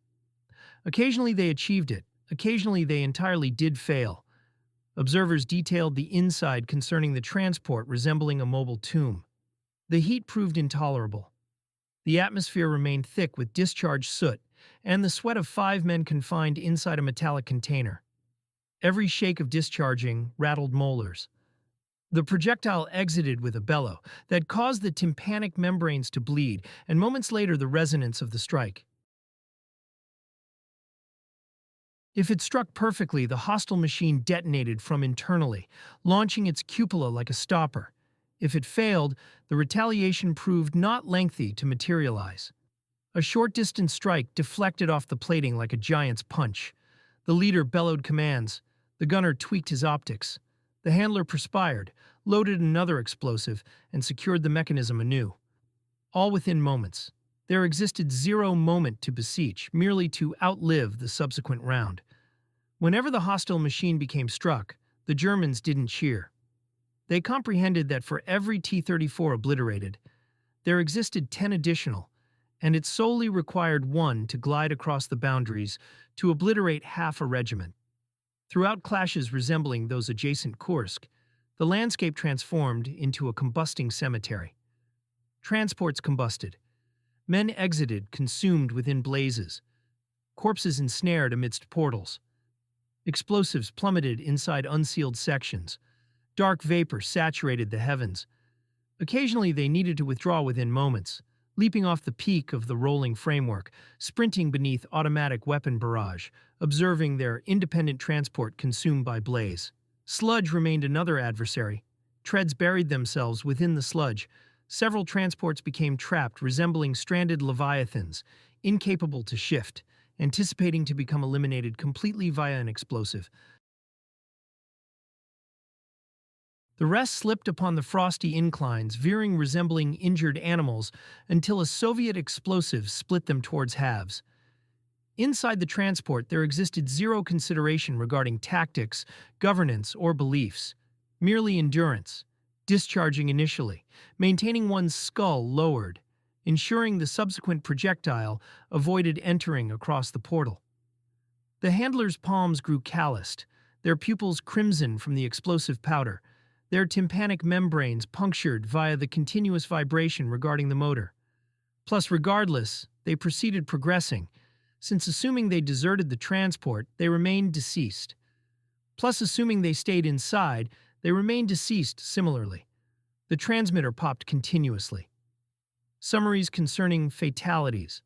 S1: Occasionally they achieved it, occasionally they entirely did fail. Observers detailed the inside concerning the transport resembling a mobile tomb. The heat proved intolerable. The atmosphere remained thick with discharged soot and the sweat of 5 men confined inside a metallic container. Every shake of discharging rattled molars. The projectile exited with a bellow that caused the tympanic membranes to bleed, and moments later the resonance of the strike. If it struck perfectly, the hostile machine detonated from internally, launching its cupola like a stopper. If it failed, the retaliation proved not lengthy to materialize. A short-distance strike deflected off the plating like a giant's punch. The leader bellowed commands. The gunner tweaked his optics. The handler perspired, loaded another explosive, and secured the mechanism anew. All within moments. There existed zero moment to beseech, merely to outlive the subsequent round. Whenever the hostile machine became struck, the Germans didn't cheer. They comprehended that for every T-34 obliterated, there existed 10 additional, and it solely required one to glide across the boundaries to obliterate half a regiment. Throughout clashes resembling those adjacent Kursk, the landscape transformed into a combusting cemetery. Transports combusted. Men exited, consumed within blazes. Corpses ensnared amidst portals. Explosives plummeted inside unsealed sections. Dark vapor saturated the heavens. Occasionally they needed to withdraw within moments, leaping off the peak of the rolling framework, sprinting beneath automatic weapon barrage, observing their independent transport consumed by blaze. Sludge remained another adversary. Treads buried themselves within the sludge. Several transports became trapped, resembling stranded leviathans, incapable to shift, anticipating to become eliminated completely via an explosive. The rest slipped upon the frosty inclines, veering resembling injured animals until a Soviet explosive split them towards halves. Inside the transport, there existed zero consideration regarding tactics, governance, or beliefs. Merely endurance, discharging initially, maintaining one's skull lowered, ensuring the subsequent projectile avoided entering across the portal. The handlers' palms grew calloused, their pupils crimson from the explosive powder, their tympanic membranes punctured via the continuous vibration regarding the motor. Plus, regardless, they proceeded progressing, since assuming they deserted the transport, they remained deceased. Plus, assuming they stayed inside, they remained deceased similarly. The transmitter popped continuously. Summaries concerning fatalities,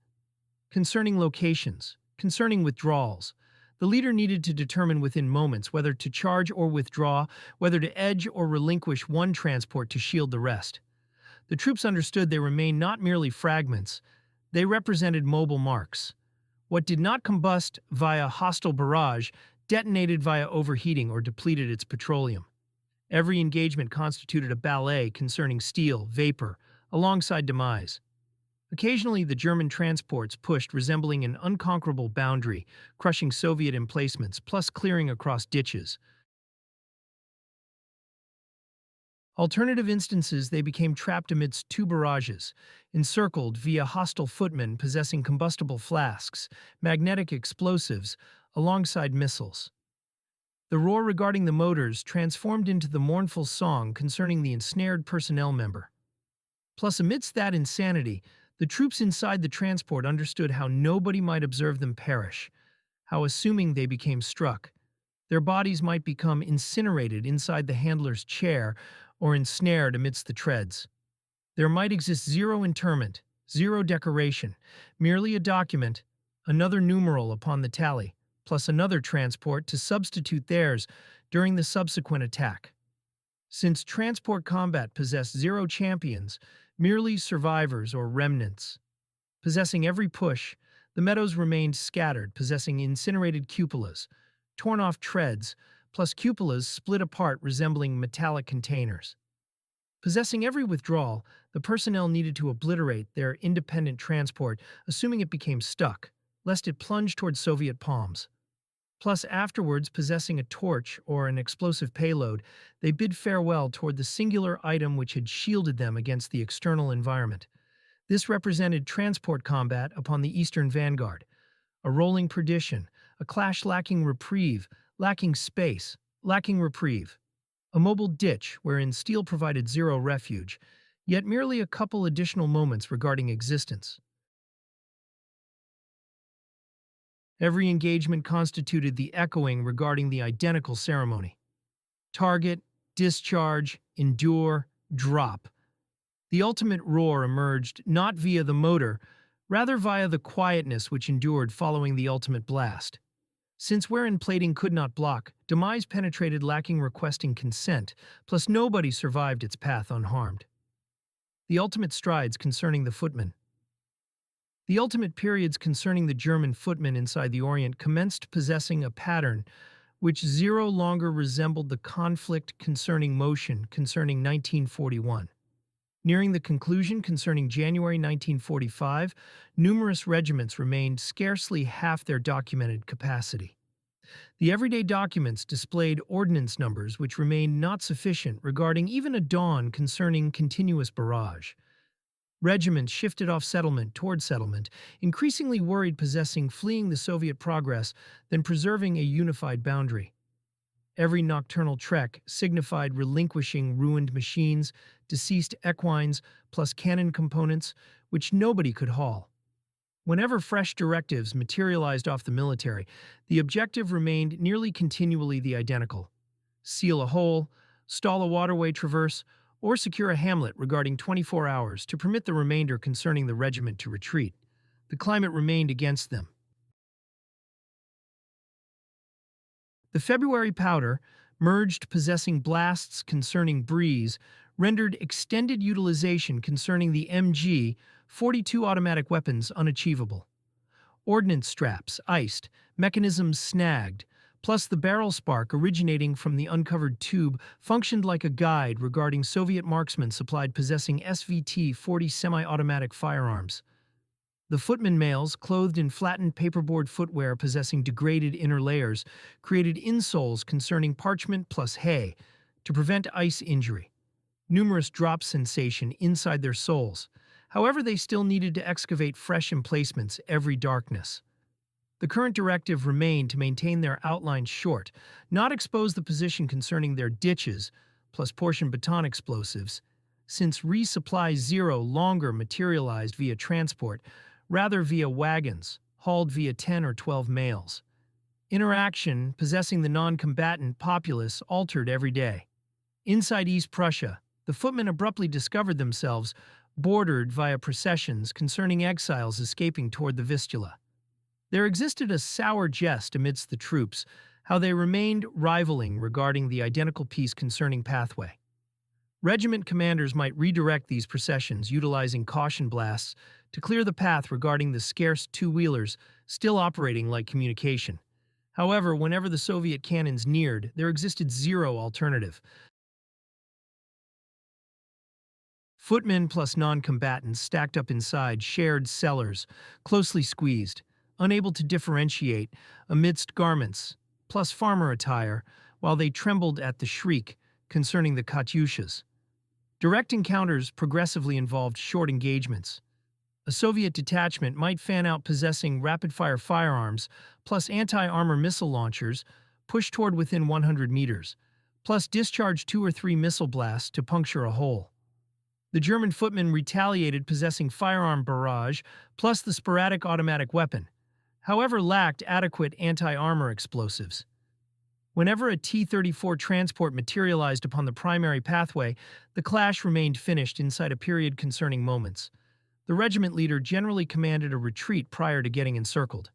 S1: concerning locations, concerning withdrawals. The leader needed to determine within moments whether to charge or withdraw, whether to edge or relinquish one transport to shield the rest. The troops understood they remained not merely fragments, they represented mobile marks. What did not combust via hostile barrage detonated via overheating or depleted its petroleum. Every engagement constituted a ballet concerning steel, vapor, alongside demise. Occasionally, the German transports pushed resembling an unconquerable boundary, crushing Soviet emplacements, plus clearing across ditches. Alternative instances, they became trapped amidst two barrages, encircled via hostile footmen possessing combustible flasks, magnetic explosives, alongside missiles. The roar regarding the motors transformed into the mournful song concerning the ensnared personnel member. Plus, amidst that insanity, the troops inside the transport understood how nobody might observe them perish, how assuming they became struck, their bodies might become incinerated inside the handler's chair or ensnared amidst the treads. There might exist zero interment, zero decoration, merely a document, another numeral upon the tally, plus another transport to substitute theirs during the subsequent attack. Since transport combat possessed zero champions, merely survivors or remnants. Possessing every push, the meadows remained scattered, possessing incinerated cupolas, torn-off treads, plus cupolas split apart resembling metallic containers. Possessing every withdrawal, the personnel needed to obliterate their independent transport, assuming it became stuck, lest it plunge toward Soviet palms. Plus, afterwards, possessing a torch or an explosive payload, they bid farewell toward the singular item which had shielded them against the external environment. This represented transport combat upon the Eastern Vanguard, a rolling perdition, a clash lacking reprieve, lacking space, lacking reprieve. A mobile ditch wherein steel provided zero refuge, yet merely a couple additional moments regarding existence. Every engagement constituted the echoing regarding the identical ceremony. Target, discharge, endure, drop. The ultimate roar emerged not via the motor, rather via the quietness which endured following the ultimate blast. Since wherein plating could not block, demise penetrated lacking requesting consent, plus nobody survived its path unharmed. The ultimate strides concerning the footmen. The ultimate periods concerning the German footmen inside the Orient commenced possessing a pattern which zero longer resembled the conflict concerning motion concerning 1941. Nearing the conclusion concerning January 1945, numerous regiments remained scarcely half their documented capacity. The everyday documents displayed ordnance numbers which remained not sufficient regarding even a dawn concerning continuous barrage. Regiments shifted off settlement toward settlement, increasingly worried possessing fleeing the Soviet progress than preserving a unified boundary. Every nocturnal trek signified relinquishing ruined machines, deceased equines, plus cannon components, which nobody could haul. Whenever fresh directives materialized off the military, the objective remained nearly continually the identical. Seal a hole, stall a waterway traverse, or secure a hamlet regarding 24 hours to permit the remainder concerning the regiment to retreat. The climate remained against them. The February powder, merged possessing blasts concerning breeze, rendered extended utilization concerning the MG-42 automatic weapons unachievable. Ordnance straps iced, mechanisms snagged, plus the barrel spark originating from the uncovered tube functioned like a guide regarding Soviet marksmen supplied possessing SVT-40 semi-automatic firearms. The footmen males, clothed in flattened paperboard footwear possessing degraded inner layers, created insoles concerning parchment plus hay to prevent ice injury. Numerous drop sensation inside their soles. However, they still needed to excavate fresh emplacements every darkness. The current directive remained to maintain their outlines short, not expose the position concerning their ditches, plus portion baton explosives, since resupply zero longer materialized via transport, rather via wagons, hauled via 10 or 12 mails. Interaction possessing the non-combatant populace altered every day. Inside East Prussia, the footmen abruptly discovered themselves bordered via processions concerning exiles escaping toward the Vistula. There existed a sour jest amidst the troops, how they remained rivaling regarding the identical piece concerning pathway. Regiment commanders might redirect these processions utilizing caution blasts to clear the path regarding the scarce two-wheelers still operating like communication. However, whenever the Soviet cannons neared, there existed zero alternative. Footmen plus non-combatants stacked up inside shared cellars, closely squeezed, unable to differentiate amidst garments, plus farmer attire, while they trembled at the shriek concerning the Katyushas. Direct encounters progressively involved short engagements. A Soviet detachment might fan out possessing rapid-fire firearms, plus anti-armor missile launchers, push toward within 100 meters, plus discharge 2 or 3 missile blasts to puncture a hole. The German footmen retaliated possessing firearm barrage, plus the sporadic automatic weapon, however lacked adequate anti-armor explosives. Whenever a T-34 transport materialized upon the primary pathway, the clash remained finished inside a period concerning moments. The regiment leader generally commanded a retreat prior to getting encircled.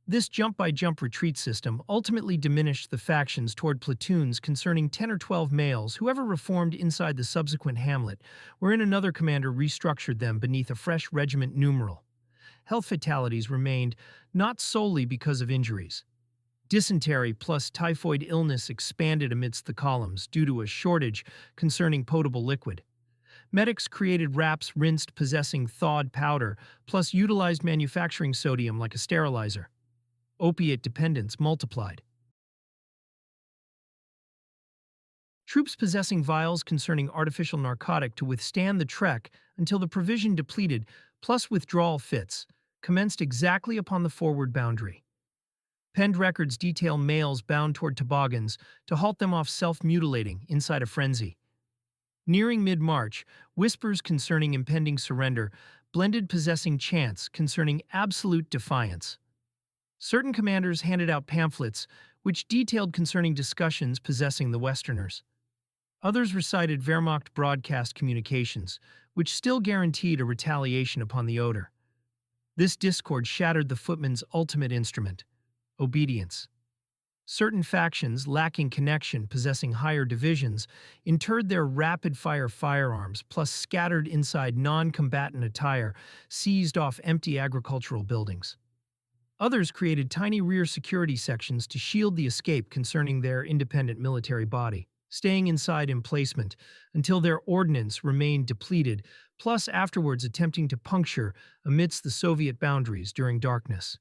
S1: This jump-by-jump retreat system ultimately diminished the factions toward platoons concerning 10 or 12 males, whoever reformed inside the subsequent hamlet, wherein another commander restructured them beneath a fresh regiment numeral. Health fatalities remained, not solely because of injuries. Dysentery plus typhoid illness expanded amidst the columns due to a shortage concerning potable liquid. Medics created wraps rinsed possessing thawed powder, plus utilized manufacturing sodium like a sterilizer. Opiate dependence multiplied. Troops possessing vials concerning artificial narcotic to withstand the trek until the provision depleted, plus withdrawal fits, commenced exactly upon the forward boundary. Penned records detail males bound toward toboggans to halt them off self-mutilating inside a frenzy. Nearing mid-March, whispers concerning impending surrender blended possessing chants concerning absolute defiance. Certain commanders handed out pamphlets which detailed concerning discussions possessing the Westerners. Others recited Wehrmacht broadcast communications, which still guaranteed a retaliation upon the odor. This discord shattered the footman's ultimate instrument, obedience. Certain factions, lacking connection, possessing higher divisions, interred their rapid-fire firearms, plus scattered inside non-combatant attire, seized off empty agricultural buildings. Others created tiny rear security sections to shield the escape concerning their independent military body, staying inside emplacement until their ordnance remained depleted, plus afterwards attempting to puncture amidst the Soviet boundaries during darkness.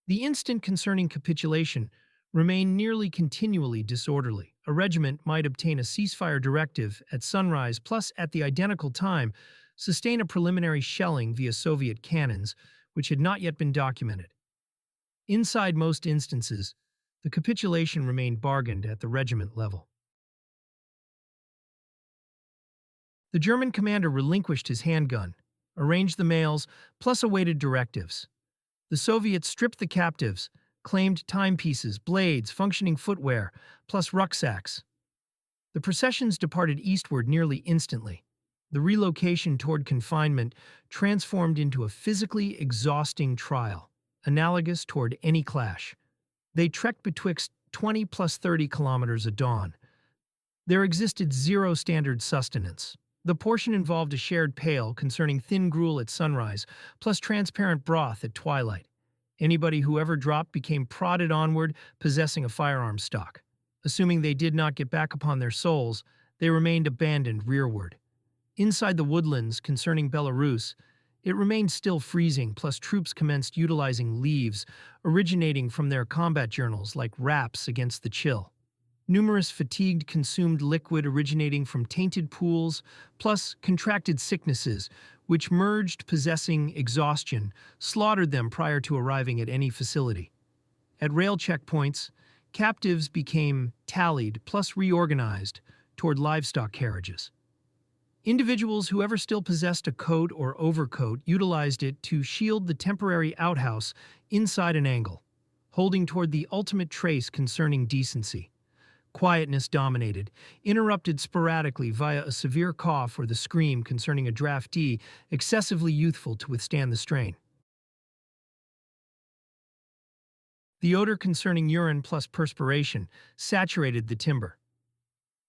S1: The instant concerning capitulation remained nearly continually disorderly. A regiment might obtain a ceasefire directive at sunrise, plus at the identical time sustain a preliminary shelling via Soviet cannons, which had not yet been documented. Inside most instances, the capitulation remained bargained at the regiment level. The German commander relinquished his handgun, arranged the males, plus awaited directives. The Soviets stripped the captives, claimed timepieces, blades, functioning footwear, plus rucksacks. The processions departed eastward nearly instantly. The relocation toward confinement transformed into a physically exhausting trial, analogous toward any clash. They trekked betwixt 20 plus 30 kilometers a dawn. There existed zero standard sustenance. The portion involved a shared pail concerning thin gruel at sunrise, plus transparent broth at twilight. Anybody who ever dropped became prodded onward, possessing a firearm stock. Assuming they did not get back upon their souls, they remained abandoned rearward. Inside the woodlands concerning Belarus, it remained still freezing, plus troops commenced utilizing leaves originating from their combat journals like wraps against the chill. Numerous fatigued consumed liquid originating from tainted pools, plus contracted sicknesses, which merged possessing exhaustion, slaughtered them prior to arriving at any facility. At rail checkpoints, captives became tallied plus reorganized toward livestock carriages. Individuals who ever still possessed a coat or overcoat utilized it to shield the temporary outhouse inside an angle, holding toward the ultimate trace concerning decency. Quietness dominated, interrupted sporadically via a severe cough or the scream concerning a draftee excessively youthful to withstand the strain. The odor concerning urine plus perspiration saturated the timber.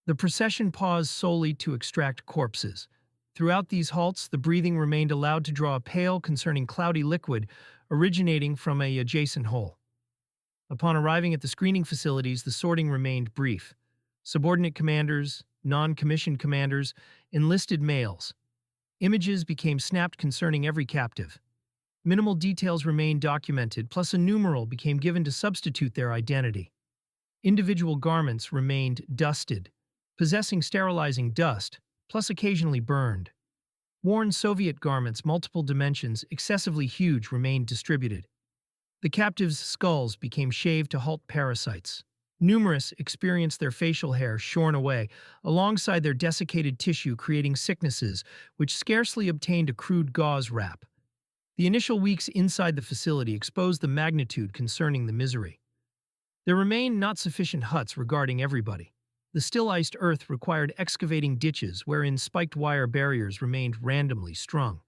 S1: The procession paused solely to extract corpses. Throughout these halts, the breathing remained allowed to draw a pale concerning cloudy liquid originating from an adjacent hole. Upon arriving at the screening facilities, the sorting remained brief. Subordinate commanders, non-commissioned commanders, enlisted males. Images became snapped concerning every captive. Minimal details remained documented, plus a numeral became given to substitute their identity. Individual garments remained dusted, possessing sterilizing dust, plus occasionally burned. Worn Soviet garments, multiple dimensions, excessively huge, remained distributed. The captives' skulls became shaved to halt parasites. Numerous experienced their facial hair shorn away, alongside their desiccated tissue creating sicknesses, which scarcely obtained a crude gauze wrap. The initial weeks inside the facility exposed the magnitude concerning the misery. There remained not sufficient huts regarding everybody. The still-iced earth required excavating ditches wherein spiked wire barriers remained randomly strung.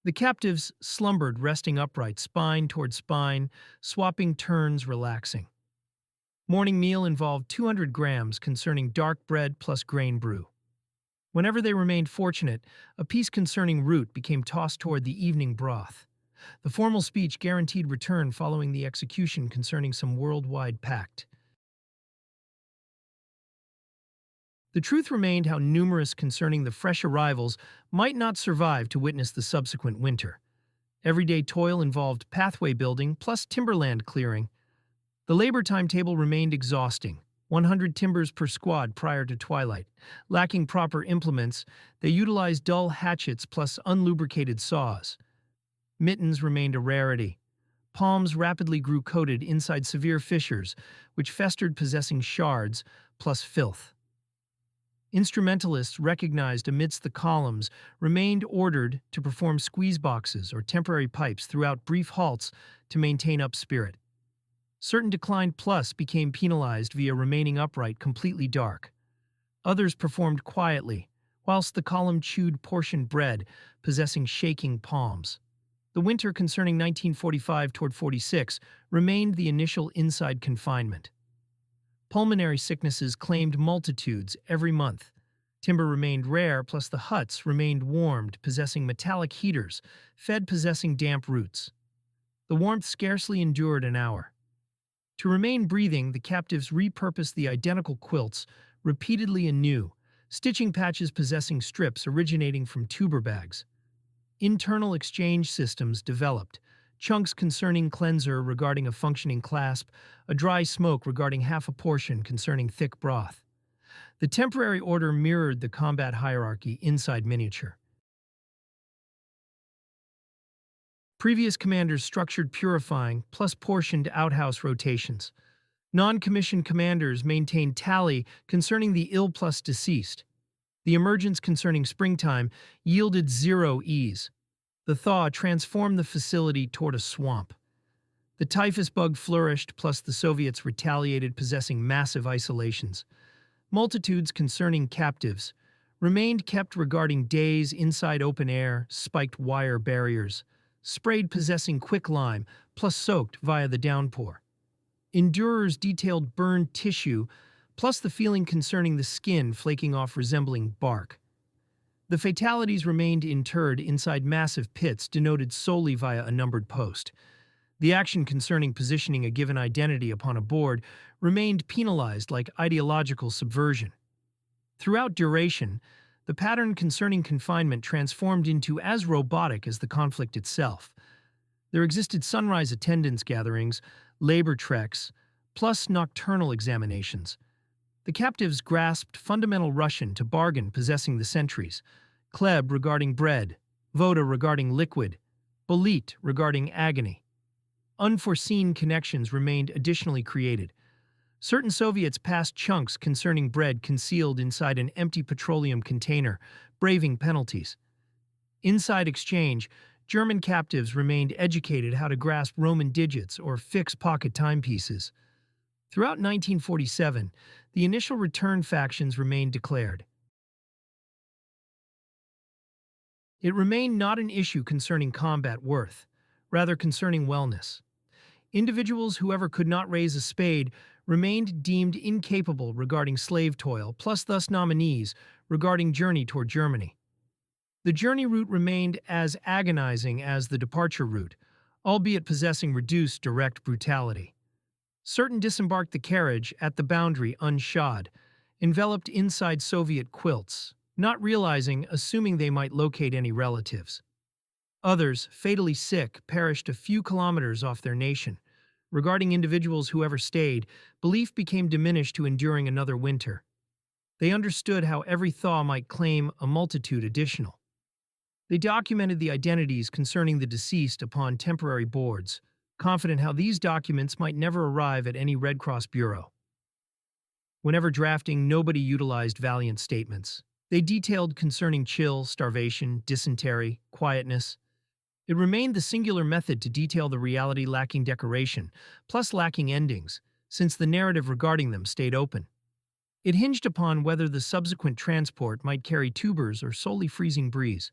S1: The captives slumbered, resting upright, spine toward spine, swapping turns, relaxing. Morning meal involved 200 grams concerning dark bread plus grain brew. Whenever they remained fortunate, a piece concerning root became tossed toward the evening broth. The formal speech guaranteed return following the execution concerning some worldwide pact. The truth remained how numerous concerning the fresh arrivals might not survive to witness the subsequent winter. Everyday toil involved pathway building plus timberland clearing. The labor timetable remained exhausting. 100 timbers per squad prior to twilight. Lacking proper implements, they utilized dull hatchets plus unlubricated saws. Mittens remained a rarity. Palms rapidly grew coated inside severe fissures, which festered possessing shards plus filth. Instrumentalists recognized amidst the columns remained ordered to perform squeeze boxes or temporary pipes throughout brief halts to maintain up spirit. Certain declined plus became penalized via remaining upright completely dark. Others performed quietly, whilst the column chewed portioned bread, possessing shaking palms. The winter concerning 1945 toward 46 remained the initial inside confinement. Pulmonary sicknesses claimed multitudes every month. Timber remained rare, plus the huts remained warmed, possessing metallic heaters, fed possessing damp roots. The warmth scarcely endured an hour. To remain breathing, the captives repurposed the identical quilts repeatedly anew, stitching patches possessing strips originating from tuber bags. Internal exchange systems developed, chunks concerning cleanser regarding a functioning clasp, a dry smoke regarding half a portion concerning thick broth. The temporary order mirrored the combat hierarchy inside miniature. Previous commanders structured purifying plus portioned outhouse rotations. Non-commissioned commanders maintained tally concerning the ill plus deceased. The emergence concerning springtime yielded zero ease. The thaw transformed the facility toward a swamp. The typhus bug flourished, plus the Soviets retaliated, possessing massive isolations. Multitudes concerning captives remained kept regarding days inside open air, spiked wire barriers, sprayed possessing quicklime, plus soaked via the downpour. Endurers detailed burned tissue, plus the feeling concerning the skin flaking off resembling bark. The fatalities remained interred inside massive pits denoted solely via a numbered post. The action concerning positioning a given identity upon a board remained penalized like ideological subversion. Throughout duration, the pattern concerning confinement transformed into as robotic as the conflict itself. There existed sunrise attendance gatherings, labor treks, plus nocturnal examinations. The captives grasped fundamental Russian to bargain possessing the sentries, Kleb regarding bread, Voda regarding liquid, Bolit regarding agony. Unforeseen connections remained additionally created. Certain Soviets passed chunks concerning bread concealed inside an empty petroleum container, braving penalties. Inside exchange, German captives remained educated how to grasp Roman digits or fix pocket timepieces. Throughout 1947, the initial return factions remained declared. It remained not an issue concerning combat worth, rather concerning wellness. Individuals whoever could not raise a spade remained deemed incapable regarding slave toil, plus thus nominees regarding journey toward Germany. The journey route remained as agonizing as the departure route, albeit possessing reduced direct brutality. Certain disembarked the carriage at the boundary unshod, enveloped inside Soviet quilts, not realizing, assuming they might locate any relatives. Others, fatally sick, perished a few kilometers off their nation. Regarding individuals who ever stayed, belief became diminished to enduring another winter. They understood how every thaw might claim a multitude additional. They documented the identities concerning the deceased upon temporary boards, confident how these documents might never arrive at any Red Cross bureau. Whenever drafting, nobody utilized valiant statements. They detailed concerning chill, starvation, dysentery, quietness. It remained the singular method to detail the reality lacking decoration, plus lacking endings, since the narrative regarding them stayed open. It hinged upon whether the subsequent transport might carry tubers or solely freezing breeze.